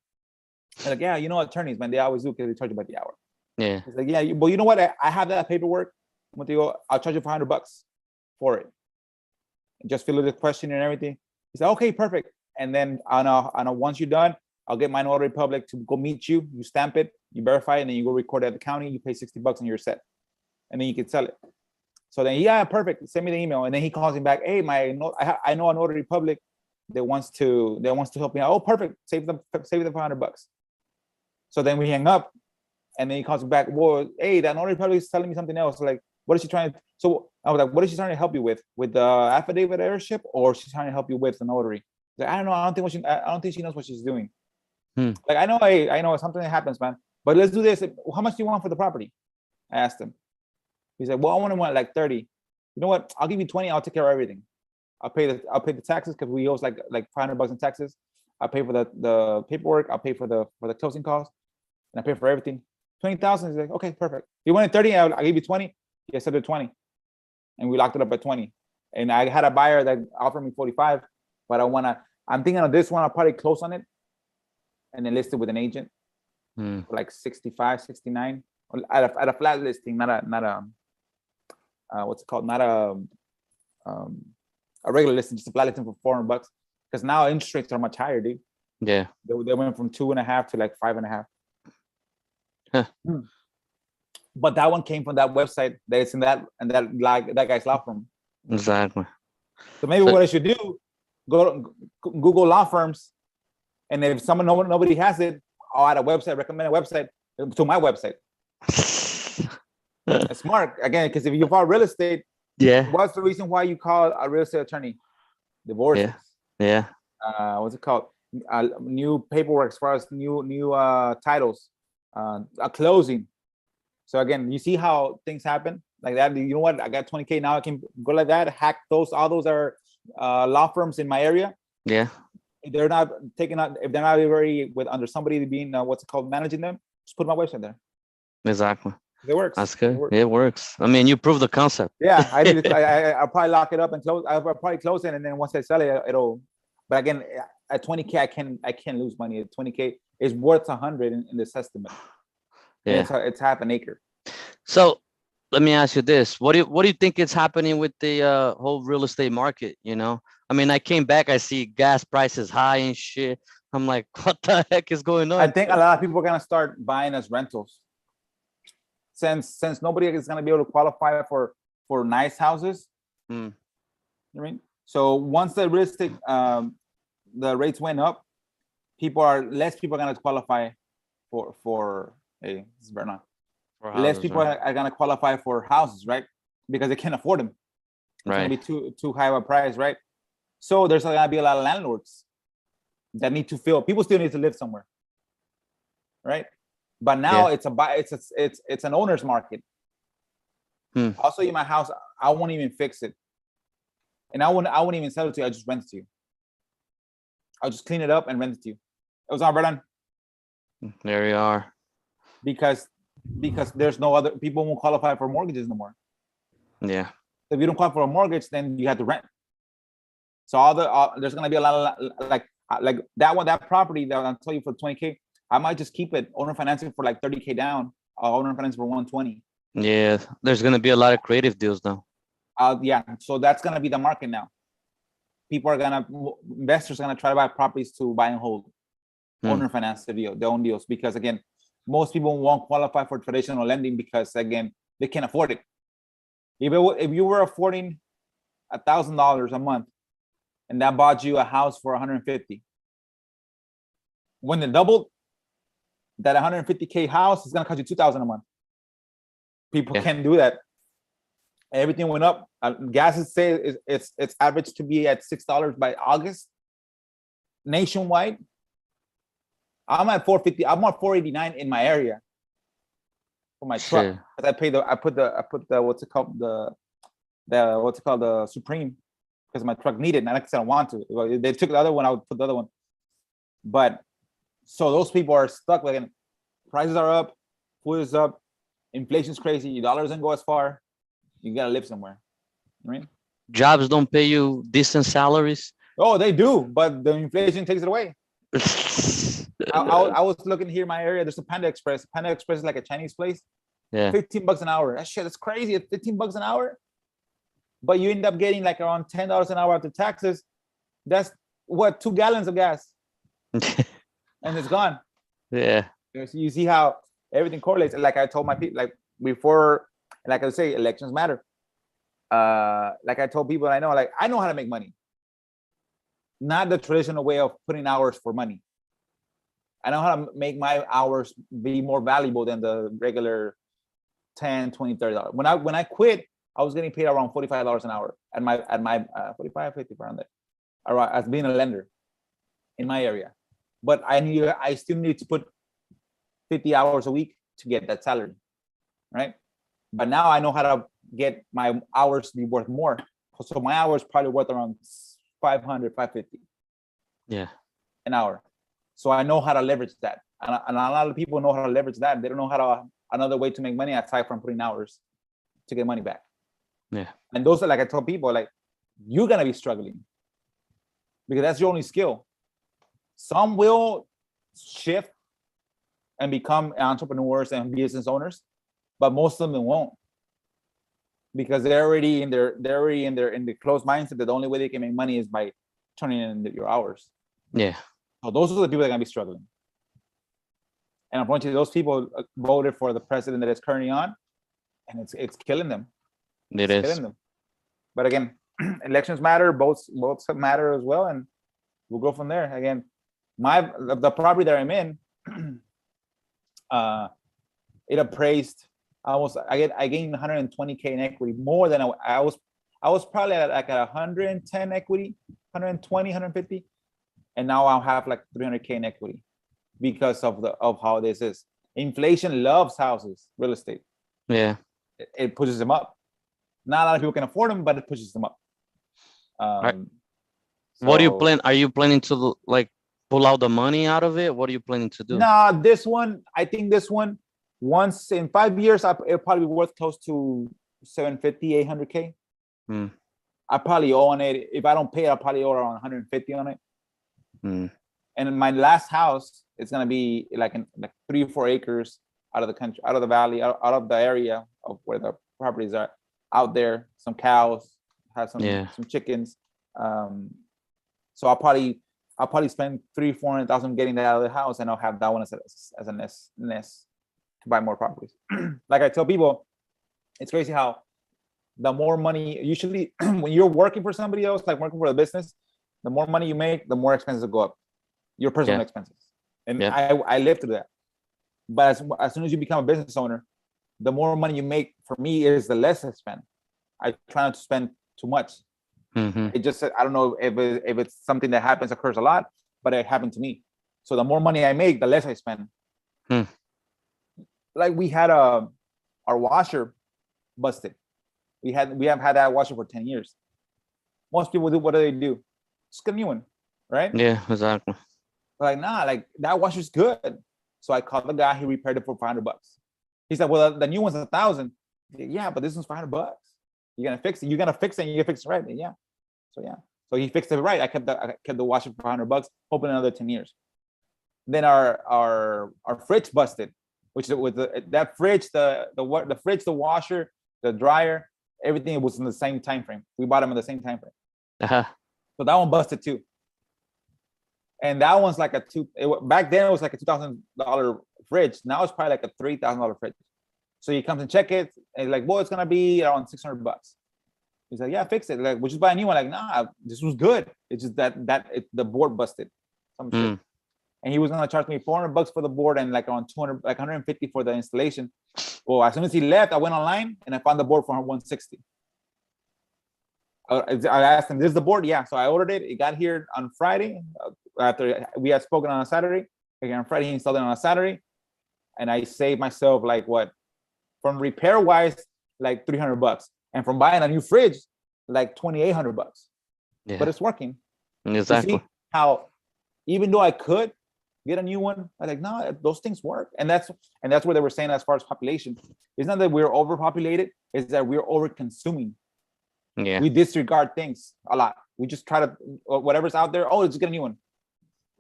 I'm like, yeah, you know, attorneys, man, they always do because they charge you by the hour. Yeah. He's like, yeah, but you know what? I have that paperwork. I'm going to go, I'll charge you $400 for it. And just fill out the question and everything. He said, okay, perfect. And then once you're done, I'll get my notary public to go meet you. You stamp it, you verify it, and then you go record it at the county. You pay $60 and you're set. And then you can sell it. So then, yeah, perfect. Send me the email. And then he calls me back. Hey, I know a notary public that wants to help me out. Oh, perfect. Save them $500. So then we hang up. And then he calls me back. Well, hey, that notary public is telling me something else. Like, what is she trying to? So I was like, what is she trying to help you with the affidavit heirship, or she's trying to help you with the notary? Like, I don't know. I don't think she knows what she's doing. Like, I know something that happens, man. But let's do this. How much do you want for the property? I asked him. He said, well, I want like 30. You know what? I'll give you 20. I'll take care of everything. I'll pay the taxes because we owe like $500 in taxes. I'll pay for the paperwork. I'll pay for the closing costs, and I pay for everything. 20,000. He's like, okay, perfect. You wanted 30, I'll give you 20. He said 20, and we locked it up at 20. And I had a buyer that offered me 45, but I'm thinking of this one. I'll probably close on it, and then list it with an agent for like 65, 69 at a flat listing, not a what's it called? Not a regular listing, just a flat listing for $400. Because now interest rates are much higher, dude. Yeah, they went from 2.5 to like 5.5. Huh. But that one came from that website that it's in that guy's law firm. Exactly. So maybe what I should do, go to Google law firms, and if nobody has it, I'll add a website, recommend a website to my website. It's smart again, because if you file real estate, yeah, what's the reason why you call a real estate attorney? Divorce. Yeah. What's it called? New paperwork as far as new titles, a closing. So again, you see how things happen like that. You know what? I got 20K now. I can go like that. Hack those. All those are law firms in my area. Yeah. If they're not taking out, if they're not already with under somebody being what's it called, managing them, just put my website there. Exactly. It works. That's good. It works. I mean, you prove the concept. Yeah, I'll probably lock it up and close. I'll probably close it, and then once I sell it, it'll. But again, at 20K, I can't lose money. At 20K, it's worth 100 in this estimate. Yeah, it's half an acre. So let me ask you this: What do you think is happening with the whole real estate market? You know, I mean, I came back, I see gas prices high and shit. I'm like, what the heck is going on? I think a lot of people are gonna start buying as rentals. Since nobody is gonna be able to qualify for nice houses. You know what I mean? So once the real estate the rates went up, less people are gonna qualify for hey, this is Bernard. Less people are gonna qualify for houses, right? Because they can't afford them. It's gonna be too high of a price, right? So there's gonna be a lot of landlords that need to fill. People still need to live somewhere, right? But now it's an owner's market. I'll sell you my house. I won't even fix it. And I wouldn't even sell it to you. I just rent it to you. I'll just clean it up and rent it to you. It was all right. There you are. Because there's no other people won't qualify for mortgages no more. Yeah. If you don't qualify for a mortgage, then you have to rent. So there's gonna be a lot of like that property that I'll tell you for 20K. I might just keep it owner financing for like 30K down. Owner financing for 120. Yeah, there's gonna be a lot of creative deals now. Yeah, so that's gonna be the market now. Investors are gonna try to buy properties to buy and hold, owner finance their own deals, because again, most people won't qualify for traditional lending because again, they can't afford it. If you were affording $1,000 a month, and that bought you a house for 150, when it doubled, that 150K house is gonna cost you 2,000 a month. People can't do that. Everything went up. Gas is say it's average to be at $6 by August. Nationwide, I'm at 450. I'm at 489 in my area for my truck. But I put the what's it called, the Supreme, because my truck needed, not because I don't want to. If they took the other one, I would put the other one. But so those people are stuck. Like, prices are up, food is up, inflation's crazy. Your dollar doesn't go as far. You gotta live somewhere, right? Jobs don't pay you decent salaries. Oh, they do, but the inflation takes it away. I was looking here in my area. There's a Panda Express. Panda Express is like a Chinese place. Yeah. $15 an hour. That's crazy. It's $15 an hour. But you end up getting like around $10 an hour after taxes. That's what, 2 gallons of gas. And it's gone. Yeah. So you see how everything correlates. Like I told my people, like before, like I say, elections matter. Like I told people I know how to make money. Not the traditional way of putting hours for money. I know how to make my hours be more valuable than the regular $10, $20, $30. When I quit, I was getting paid around $45 an hour at my 45, 50 around there, as being a lender in my area. But I still need to put 50 hours a week to get that salary, right? But now I know how to get my hours to be worth more. So my hours probably worth around 500, 550. Yeah. An hour. So I know how to leverage that. And a lot of people know how to leverage that. They don't know another way to make money aside from putting hours to get money back. Yeah. And those are, like I tell people, like, you're gonna be struggling because that's your only skill. Some will shift and become entrepreneurs and business owners, but most of them won't, because they're already in the closed mindset that the only way they can make money is by turning in your hours. Yeah. So those are the people that are gonna be struggling. And unfortunately, those people voted for the president that is currently on, and it's killing them. It is. Killing them. But again, elections matter. Both matter as well, and we'll go from there. Again, the property that I'm in, it appraised almost. I gained 120K in equity, more than I was probably at like 110 equity, 120, 150, and now I'll have like 300K in equity because of how this is. Inflation loves houses, real estate. Yeah. It pushes them up. Not a lot of people can afford them, but it pushes them up. What do you plan? Are you planning to like pull out the money out of it? What are you planning to do? Nah, I think this one, once in 5 years, it'll probably be worth close to 750, 800K. I probably own it. If I don't pay it, I'll probably owe around 150 on it. And in my last house, it's gonna be like 3 or 4 acres out of the country, out of the valley, out of the area of where the properties are. Out there, some cows, have some chickens. So I'll probably spend $300,000-$400,000 getting that out of the house, and I'll have that one as a nest to buy more properties. Like I tell people, it's crazy how the more money, usually when you're working for somebody else, like working for a business, the more money you make, the more expenses go up, your personal expenses. And I live through that. But as soon as you become a business owner, the more money you make, for me, is the less I spend. I try not to spend too much. It just, I don't know if it's something that occurs a lot, but it happened to me. So the more money I make, the less I spend. Like we had our washer busted. We have had that washer for 10 years. Most people do. What do? Just get a new one, right? Yeah, exactly. Like, nah, like that washer's good. So I called the guy. He repaired it for $500. He said, well, the new one's 1,000. Yeah, but this one's $500. You're gonna fix it. You're gonna fix it. And you can fix it right. Yeah. So he fixed it right. I kept the washer for $500, hoping another 10 years. Then our fridge busted, which with that fridge, the fridge, the washer, the dryer, everything was in the same time frame. We bought them in the same time frame. Uh-huh. So that one busted too. And that one's like back then it was like a $2,000 fridge. Now it's probably like a $3,000 fridge. So he comes and check it, and he's like, "Boy, it's gonna be around $600." He's like, "Yeah, fix it. Like, we'll just buy a new one." Like, nah, this was good. It's just the board busted, some shit. And he was gonna charge me $400 for the board and like around 200, like 150 for the installation. Well, as soon as he left, I went online and I found the board for 160. I asked him, "This is the board?" Yeah. So I ordered it. It got here on Friday. After we had spoken on a Saturday, again on Friday he installed it on a Saturday, and I saved myself like what, from repair wise, like $300, and from buying a new fridge, like $2,800. Yeah. But it's working. Exactly. You see how even though I could get a new one, I'm like, no, those things work, and that's what they were saying as far as population. It's not that we're overpopulated; it's that we're over consuming. Yeah. We disregard things a lot. We just try to whatever's out there. Oh, let's get a new one.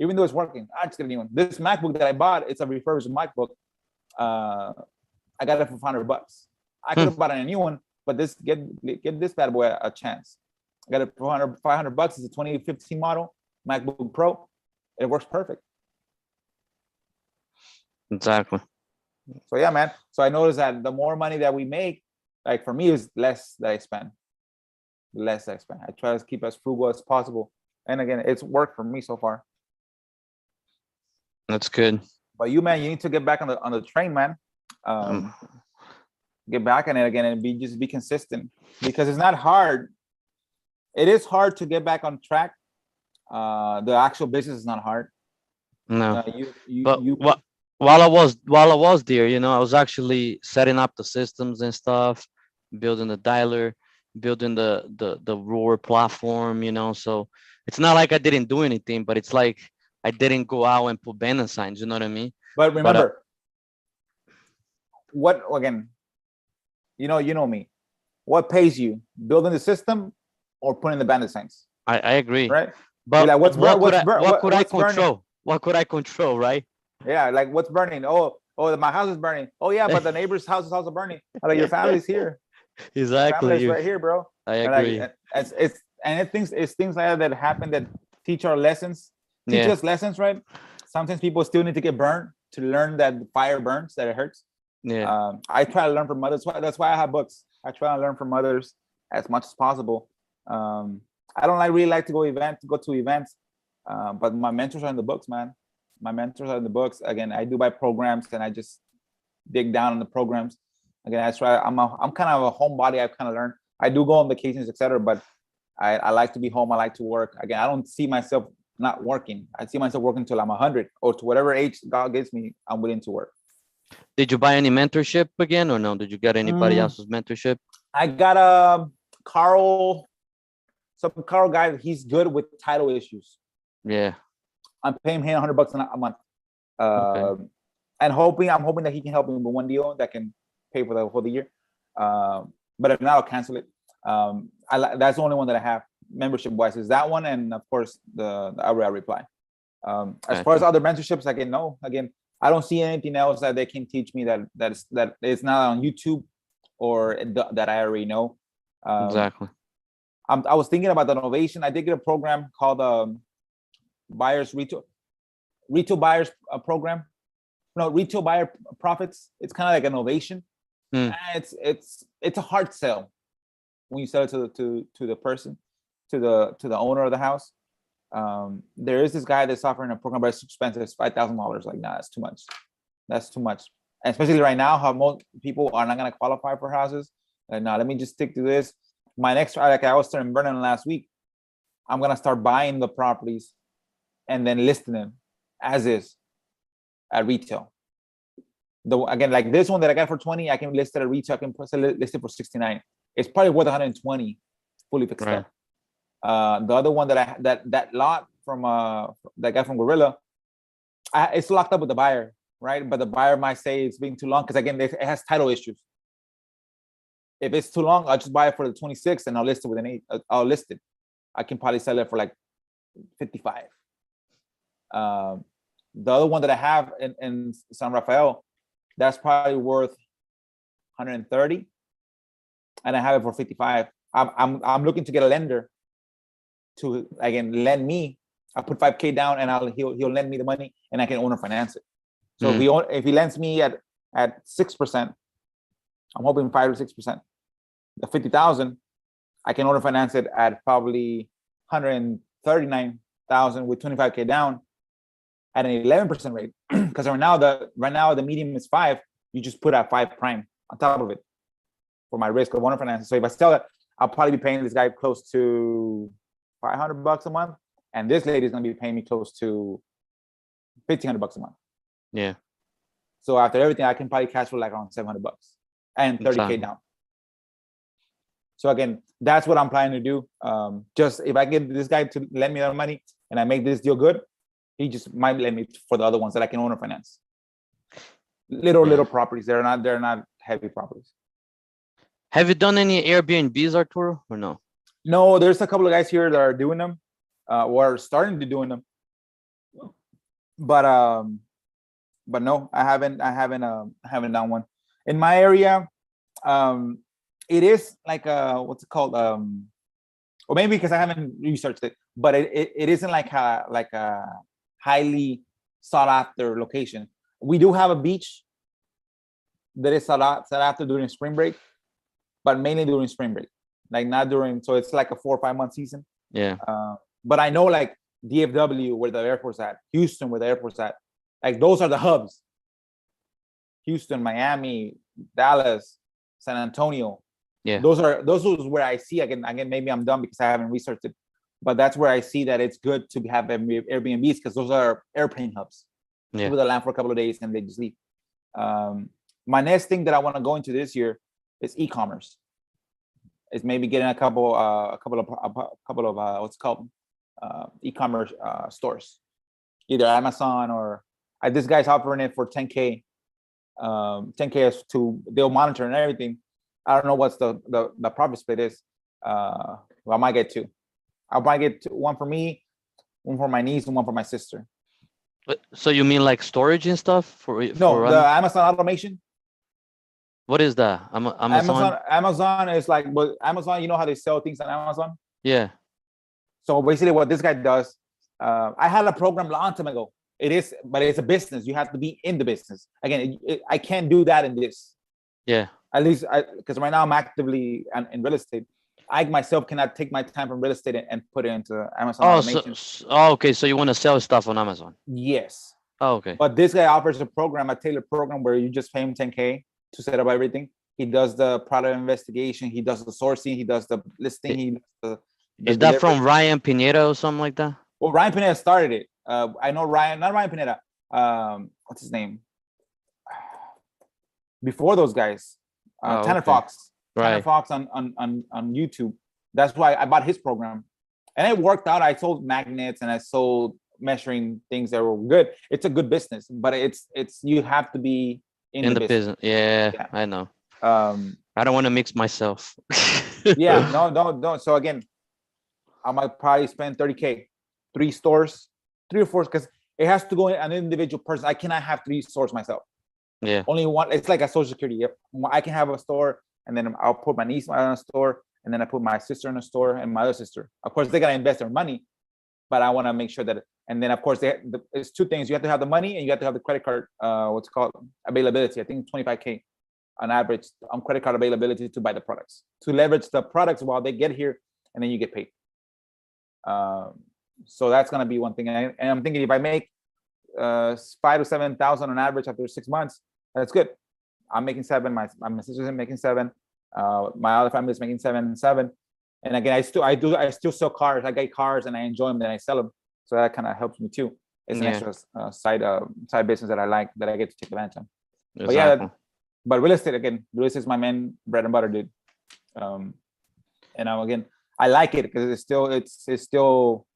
Even though it's working, I just get a new one. This MacBook that I bought, it's a refurbished MacBook. I got it for $500. I could have bought a new one, but give this bad boy a chance. I got it for $500. It's a 2015 model MacBook Pro. It works perfect. Exactly. So yeah, man. So I noticed that the more money that we make, like for me, is less that I spend. Less I spend. I try to keep as frugal as possible. And again, it's worked for me so far. That's good. But you, man, you need to get back on the train, man. Get back on it again and be consistent, because it's not hard. It is hard to get back on track. The actual business is not hard. No. While I was there, I was actually setting up the systems and stuff, building the dialer, building the rower platform, so it's not like I didn't do anything, but it's like I didn't go out and put banner signs, you know what I mean? But remember, what again? You know me. What pays you? Building the system or putting the banner signs? I agree. Right. But like, what could I control? Burning? What could I control, right? Yeah, like what's burning? Oh, my house is burning. Oh yeah, but the neighbor's house is also burning. Like your family's here. Exactly. Family's right here, bro. I agree. Like, it's things like that happen that teach us lessons, right? Sometimes people still need to get burned to learn that fire burns, that it hurts. Yeah. I try to learn from others. That's why I have books. I try to learn from others as much as possible. I don't really like to go to events, but my mentors are in the books, man. My mentors are in the books. Again, I do buy programs and I just dig down on the programs. Again, I try. I'm kind of a homebody. I've kind of learned. I do go on vacations, etc. But I like to be home. I like to work. Again, I don't see myself not working. I see myself working until I'm 100 or to whatever age God gives me. I'm willing to work. Did you buy any mentorship again or no? Did you get anybody else's mentorship? I got some Carl guy. He's good with title issues. Yeah. I'm paying him $100 a month. Okay. And I'm hoping that he can help me with one deal that can pay for the year. But if not, I'll cancel it. That's the only one that I have membership wise is that one, and of course the Area Reply. As far as other mentorships, again, I don't see anything else that they can teach me that is not on YouTube or that I already know. Exactly. I was thinking about the innovation. I did get a program called retail buyers program. No, retail buyer profits. It's kind of like an innovation. It's a hard sell when you sell it to the person, to the owner of the house. There is this guy that's offering a program, but it's expensive. It's $5,000. Like, nah, that's too much. That's too much. And especially right now, how most people are not going to qualify for houses. Like, nah, let me just stick to this. My next, like I was starting Vernon last week, I'm going to start buying the properties and then listing them as is at retail. Again, like this one that I got for 20, I can list it at retail. I can list it for 69. It's probably worth 120 fully fixed up. The other one that lot from that guy from Gorilla, it's locked up with the buyer, right? But the buyer might say it's being too long because again, it has title issues. If it's too long, I'll just buy it for the 26 and I'll list it with an 8. I'll list it. I can probably sell it for like 55. The other one that I have in San Rafael, that's probably worth 130, and I have it for 55. I'm looking to get a lender to again lend me. I put 5K down, and he'll lend me the money, and I can owner finance it. So if he lends me at 6%, I'm hoping 5 to 6%. The 50,000, I can owner finance it at probably 139,000 with 25K down at an 11% rate. Because right now the medium is 5. You just put at 5 prime on top of it for my risk of owner finance. So if I sell it, I'll probably be paying this guy close to $500 a month, and this lady is gonna be paying me close to $1,500 a month. Yeah. So after everything, I can probably cash flow like around $700 and 30K down. So again, that's what I'm planning to do. Just if I get this guy to lend me that money and I make this deal good, he just might lend me for the other ones that I can owner finance. Little properties. They're not heavy properties. Have you done any Airbnbs, Arturo, or no? No, there's a couple of guys here that are doing them, or are starting to doing them. But no, I haven't done one. In my area, it is like what's it called? Or maybe because I haven't researched it, but it isn't like a highly sought after location. We do have a beach that is sought after during spring break, but mainly during spring break, like not during. So it's like a 4 or 5 month season. Yeah. But I know like DFW where the airport's at, Houston where the airport's at, like those are the hubs. Houston, Miami, Dallas, San Antonio. Yeah. Those are where I see again. Maybe I'm dumb because I haven't researched it, but that's where I see that it's good to have Airbnbs because those are airplane hubs. Yeah. People that land for a couple of days and they just leave. My next thing that I want to go into this year is e-commerce. It's maybe getting a couple of what's it called e-commerce stores, either Amazon or this guy's offering it for 10K. 10K is they'll monitor and everything. I don't know what's the profit split is. Well, I might get 2. I might get one for me, one for my niece, and one for my sister. So you mean like storage and stuff No, the Amazon automation. What is that? Amazon is like, well, Amazon, you know how they sell things on Amazon? Yeah. So basically what this guy does, I had a program long time ago. But it's a business. You have to be in the business. Again, I can't do that in this. Yeah. At least because right now I'm actively in real estate. I myself cannot take my time from real estate and put it into Amazon automation. Okay. So you want to sell stuff on Amazon? Yes. Oh, okay. But this guy offers a tailored program where you just pay him 10K to set up everything. He does the product investigation. He does the sourcing. He does the listing. Is that from Ryan Pineda or something like that? Well, Ryan Pineda started it. I know not Ryan Pineda. What's his name? Before those guys, Tanner Fox. Right. Tanner Fox on YouTube. That's why I bought his program, and it worked out. I sold magnets and I sold measuring things that were good. It's a good business, but it's you have to be in the business. Yeah, I know. I don't want to mix myself. Yeah, no. So again, I might probably spend 30K, 3 stores, 3 or 4, because it has to go in an individual person. I cannot have 3 stores myself. Yeah. Only one. It's like a social security. Yep. I can have a store, and then I'll put my niece in a store, and then I put my sister in a store, and my other sister. Of course, they gotta invest their money, but I want to make sure that. And then, of course, it's 2 things. You have to have the money, and you have to have the credit card. What's called availability. I think 25K on average on credit card availability to buy the products, to leverage the products while they get here, and then you get paid. So that's gonna be one thing. And I'm thinking if I make 5,000 to 7,000 on average after 6 months, that's good. I'm making 7. My sister's making 7. My other family is making 7. And again, I still sell cars. I get cars and I enjoy them, then I sell them. So that kind of helps me too. It's an extra side business that I like, that I get to take advantage of. Exactly. But yeah, but real estate is my main bread and butter, dude. And again, I like it because it still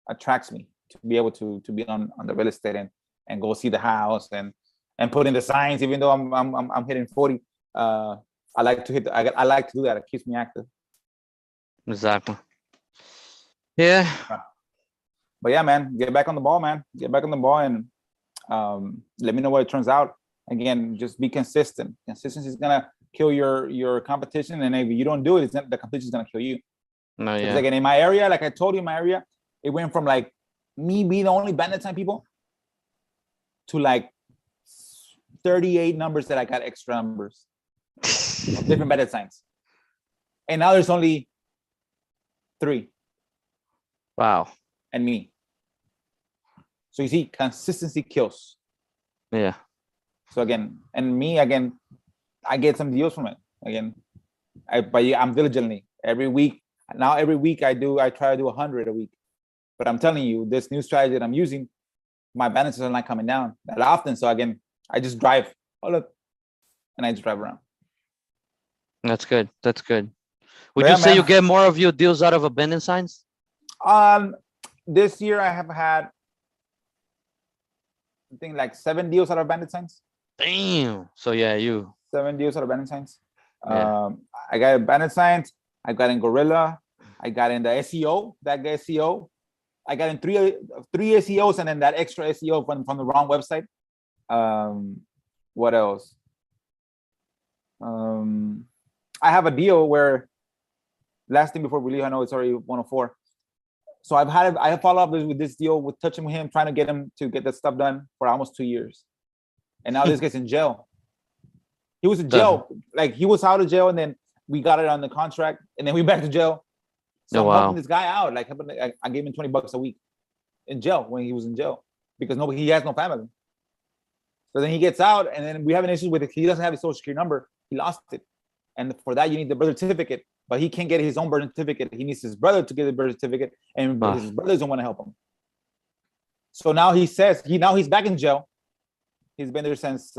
attracts me to be able to be on the real estate and go see the house and put in the signs, even though I'm hitting 40. I like to I like to do that. It keeps me active. Exactly. Yeah. But yeah, man, get back on the ball, man. Get back on the ball and let me know what it turns out. Again, just be consistent. Consistency is gonna kill your competition, and if you don't do it, the competition is gonna kill you. No, Because yeah. again, in my area, like I told you, in my area, it went from like me being the only bandit sign people to like 38 numbers that I got extra numbers of different bandit signs, and now there's only 3 Wow. and me. So you see, consistency kills. Yeah. So again, I get some deals from it. Again, I'm diligently every week. Now every week I try to do 100 a week. But I'm telling you, this new strategy that I'm using, my balances are not coming down that often. So again, I just drive, and I just drive around. That's good. That's good. Would But you yeah, say you man. get more of your deals out of abandoned signs? This year I have had, I think, like 7 deals out of bandit signs. Damn. So yeah, you. 7 deals out of bandit signs. Yeah. I got bandit signs. I got in Gorilla. I got in the SEO. That SEO. I got in three SEOs, and then that extra SEO from the wrong website. What else? I have a deal where, last thing before we leave, I know it's already 104. So I have followed up with this deal, with touching with him, trying to get him to get that stuff done for almost 2 years. And now this guy's in jail. He was in jail, like he was out of jail, and then we got it on the contract, and then we back to jail. So I'm helping this guy out. Like I gave him $20 a week in jail when he was in jail because he has no family. So then he gets out, and then we have an issue with it. He doesn't have his social security number. He lost it, and for that you need the birth certificate. But he can't get his own birth certificate. He needs his brother to get the birth certificate, and his brother doesn't want to help him. So now he says he's back in jail. He's been there since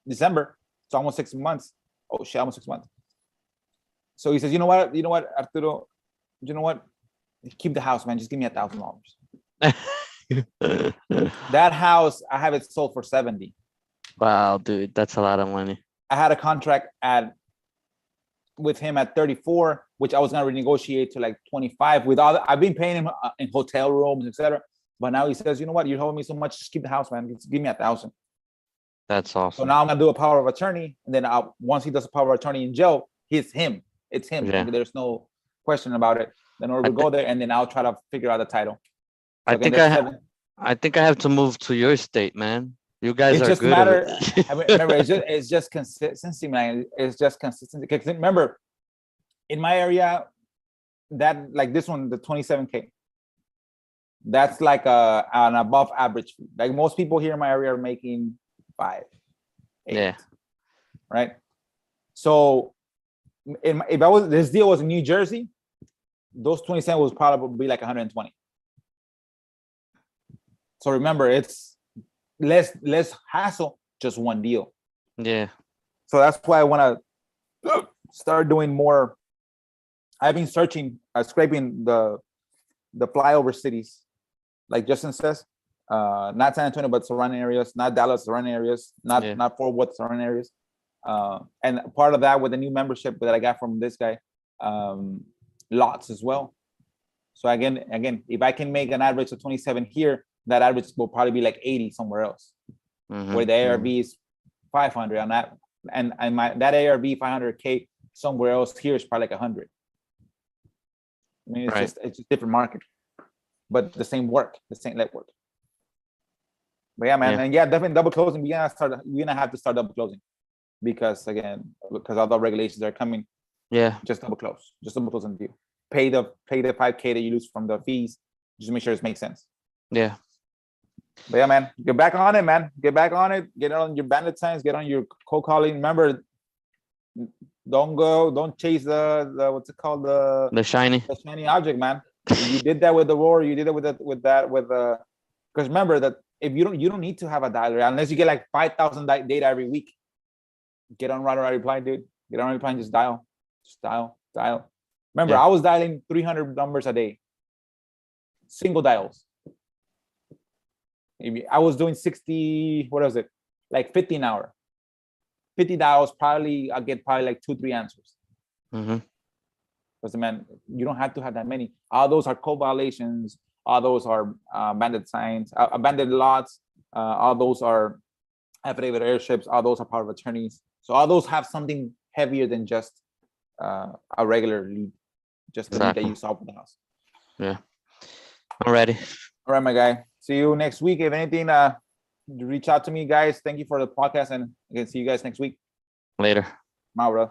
December. It's almost 6 months. Oh shit, almost 6 months. So he says, you know what, Arturo, you know what? Keep the house, man. Just give me $1,000. That house, I have it sold for 70. Wow, dude, that's a lot of money. I had a contract with him at 34, which I was gonna renegotiate to like 25. I've been paying him in hotel rooms, etc. But now he says, you know what? You're holding me so much. Just keep the house, man. Just give me $1,000. That's awesome. So now I'm gonna do a power of attorney, and then once he does a power of attorney in jail, it's him. Yeah. There's no question about it. Then we'll go there, and then I'll try to figure out the title. So I think I have to move to your state, man. You guys are good. Remember, it's just consistency, man. It's just consistency. Because remember, in my area, that like this one, the 27K, that's like an above average fee. Like most people here in my area are making 5, 8. Yeah. Right. So if this deal was in New Jersey, those 27 was probably like 120. So remember, it's less hassle, just one deal. Yeah. So that's why I want to start doing more. I've been searching, scraping the flyover cities, like Justin says, not San Antonio, but surrounding areas, not Dallas, surrounding areas, not Fort Worth, surrounding areas. And part of that with the new membership that I got from this guy, lots as well. So again, if I can make an average of 27 here, that average will probably be like 80 somewhere else, where the ARV is 500 on that, and that ARV 500K somewhere else here is probably like 100. I mean, it's just different market, but the same work, the same network. But yeah, man, and definitely double closing. We're gonna have to start double closing because all the regulations are coming. Yeah, just double close on the deal. Pay the 5K that you lose from the fees. Just make sure it makes sense. Yeah. But yeah, man, get back on it, man. Get back on it. Get on your bandit signs. Get on your cold calling. Remember, don't chase the what's it called, the shiny object, man. You did that with the roar. You did it with because remember that if you don't need to have a dialer unless you get like 5,000 data every week. Get on Right Reply, dude. Get on Reply and just dial. Remember, Yeah. I was dialing 300 numbers a day, single dials. Maybe I was doing 60, what was it? Like 50 an hour. 50 dials, probably I'll get probably like 2-3 answers. Mm-hmm. Because man, you don't have to have that many. All those are code violations. All those are abandoned signs, abandoned lots. All those are affidavit airships. All those are power of attorneys. So all those have something heavier than just a regular lead, just the lead that Exactly. you saw for the house. Yeah. Alrighty. All right, my guy. See you next week. If anything, reach out to me, guys. Thank you for the podcast, and again, see you guys next week. Later. Mauro.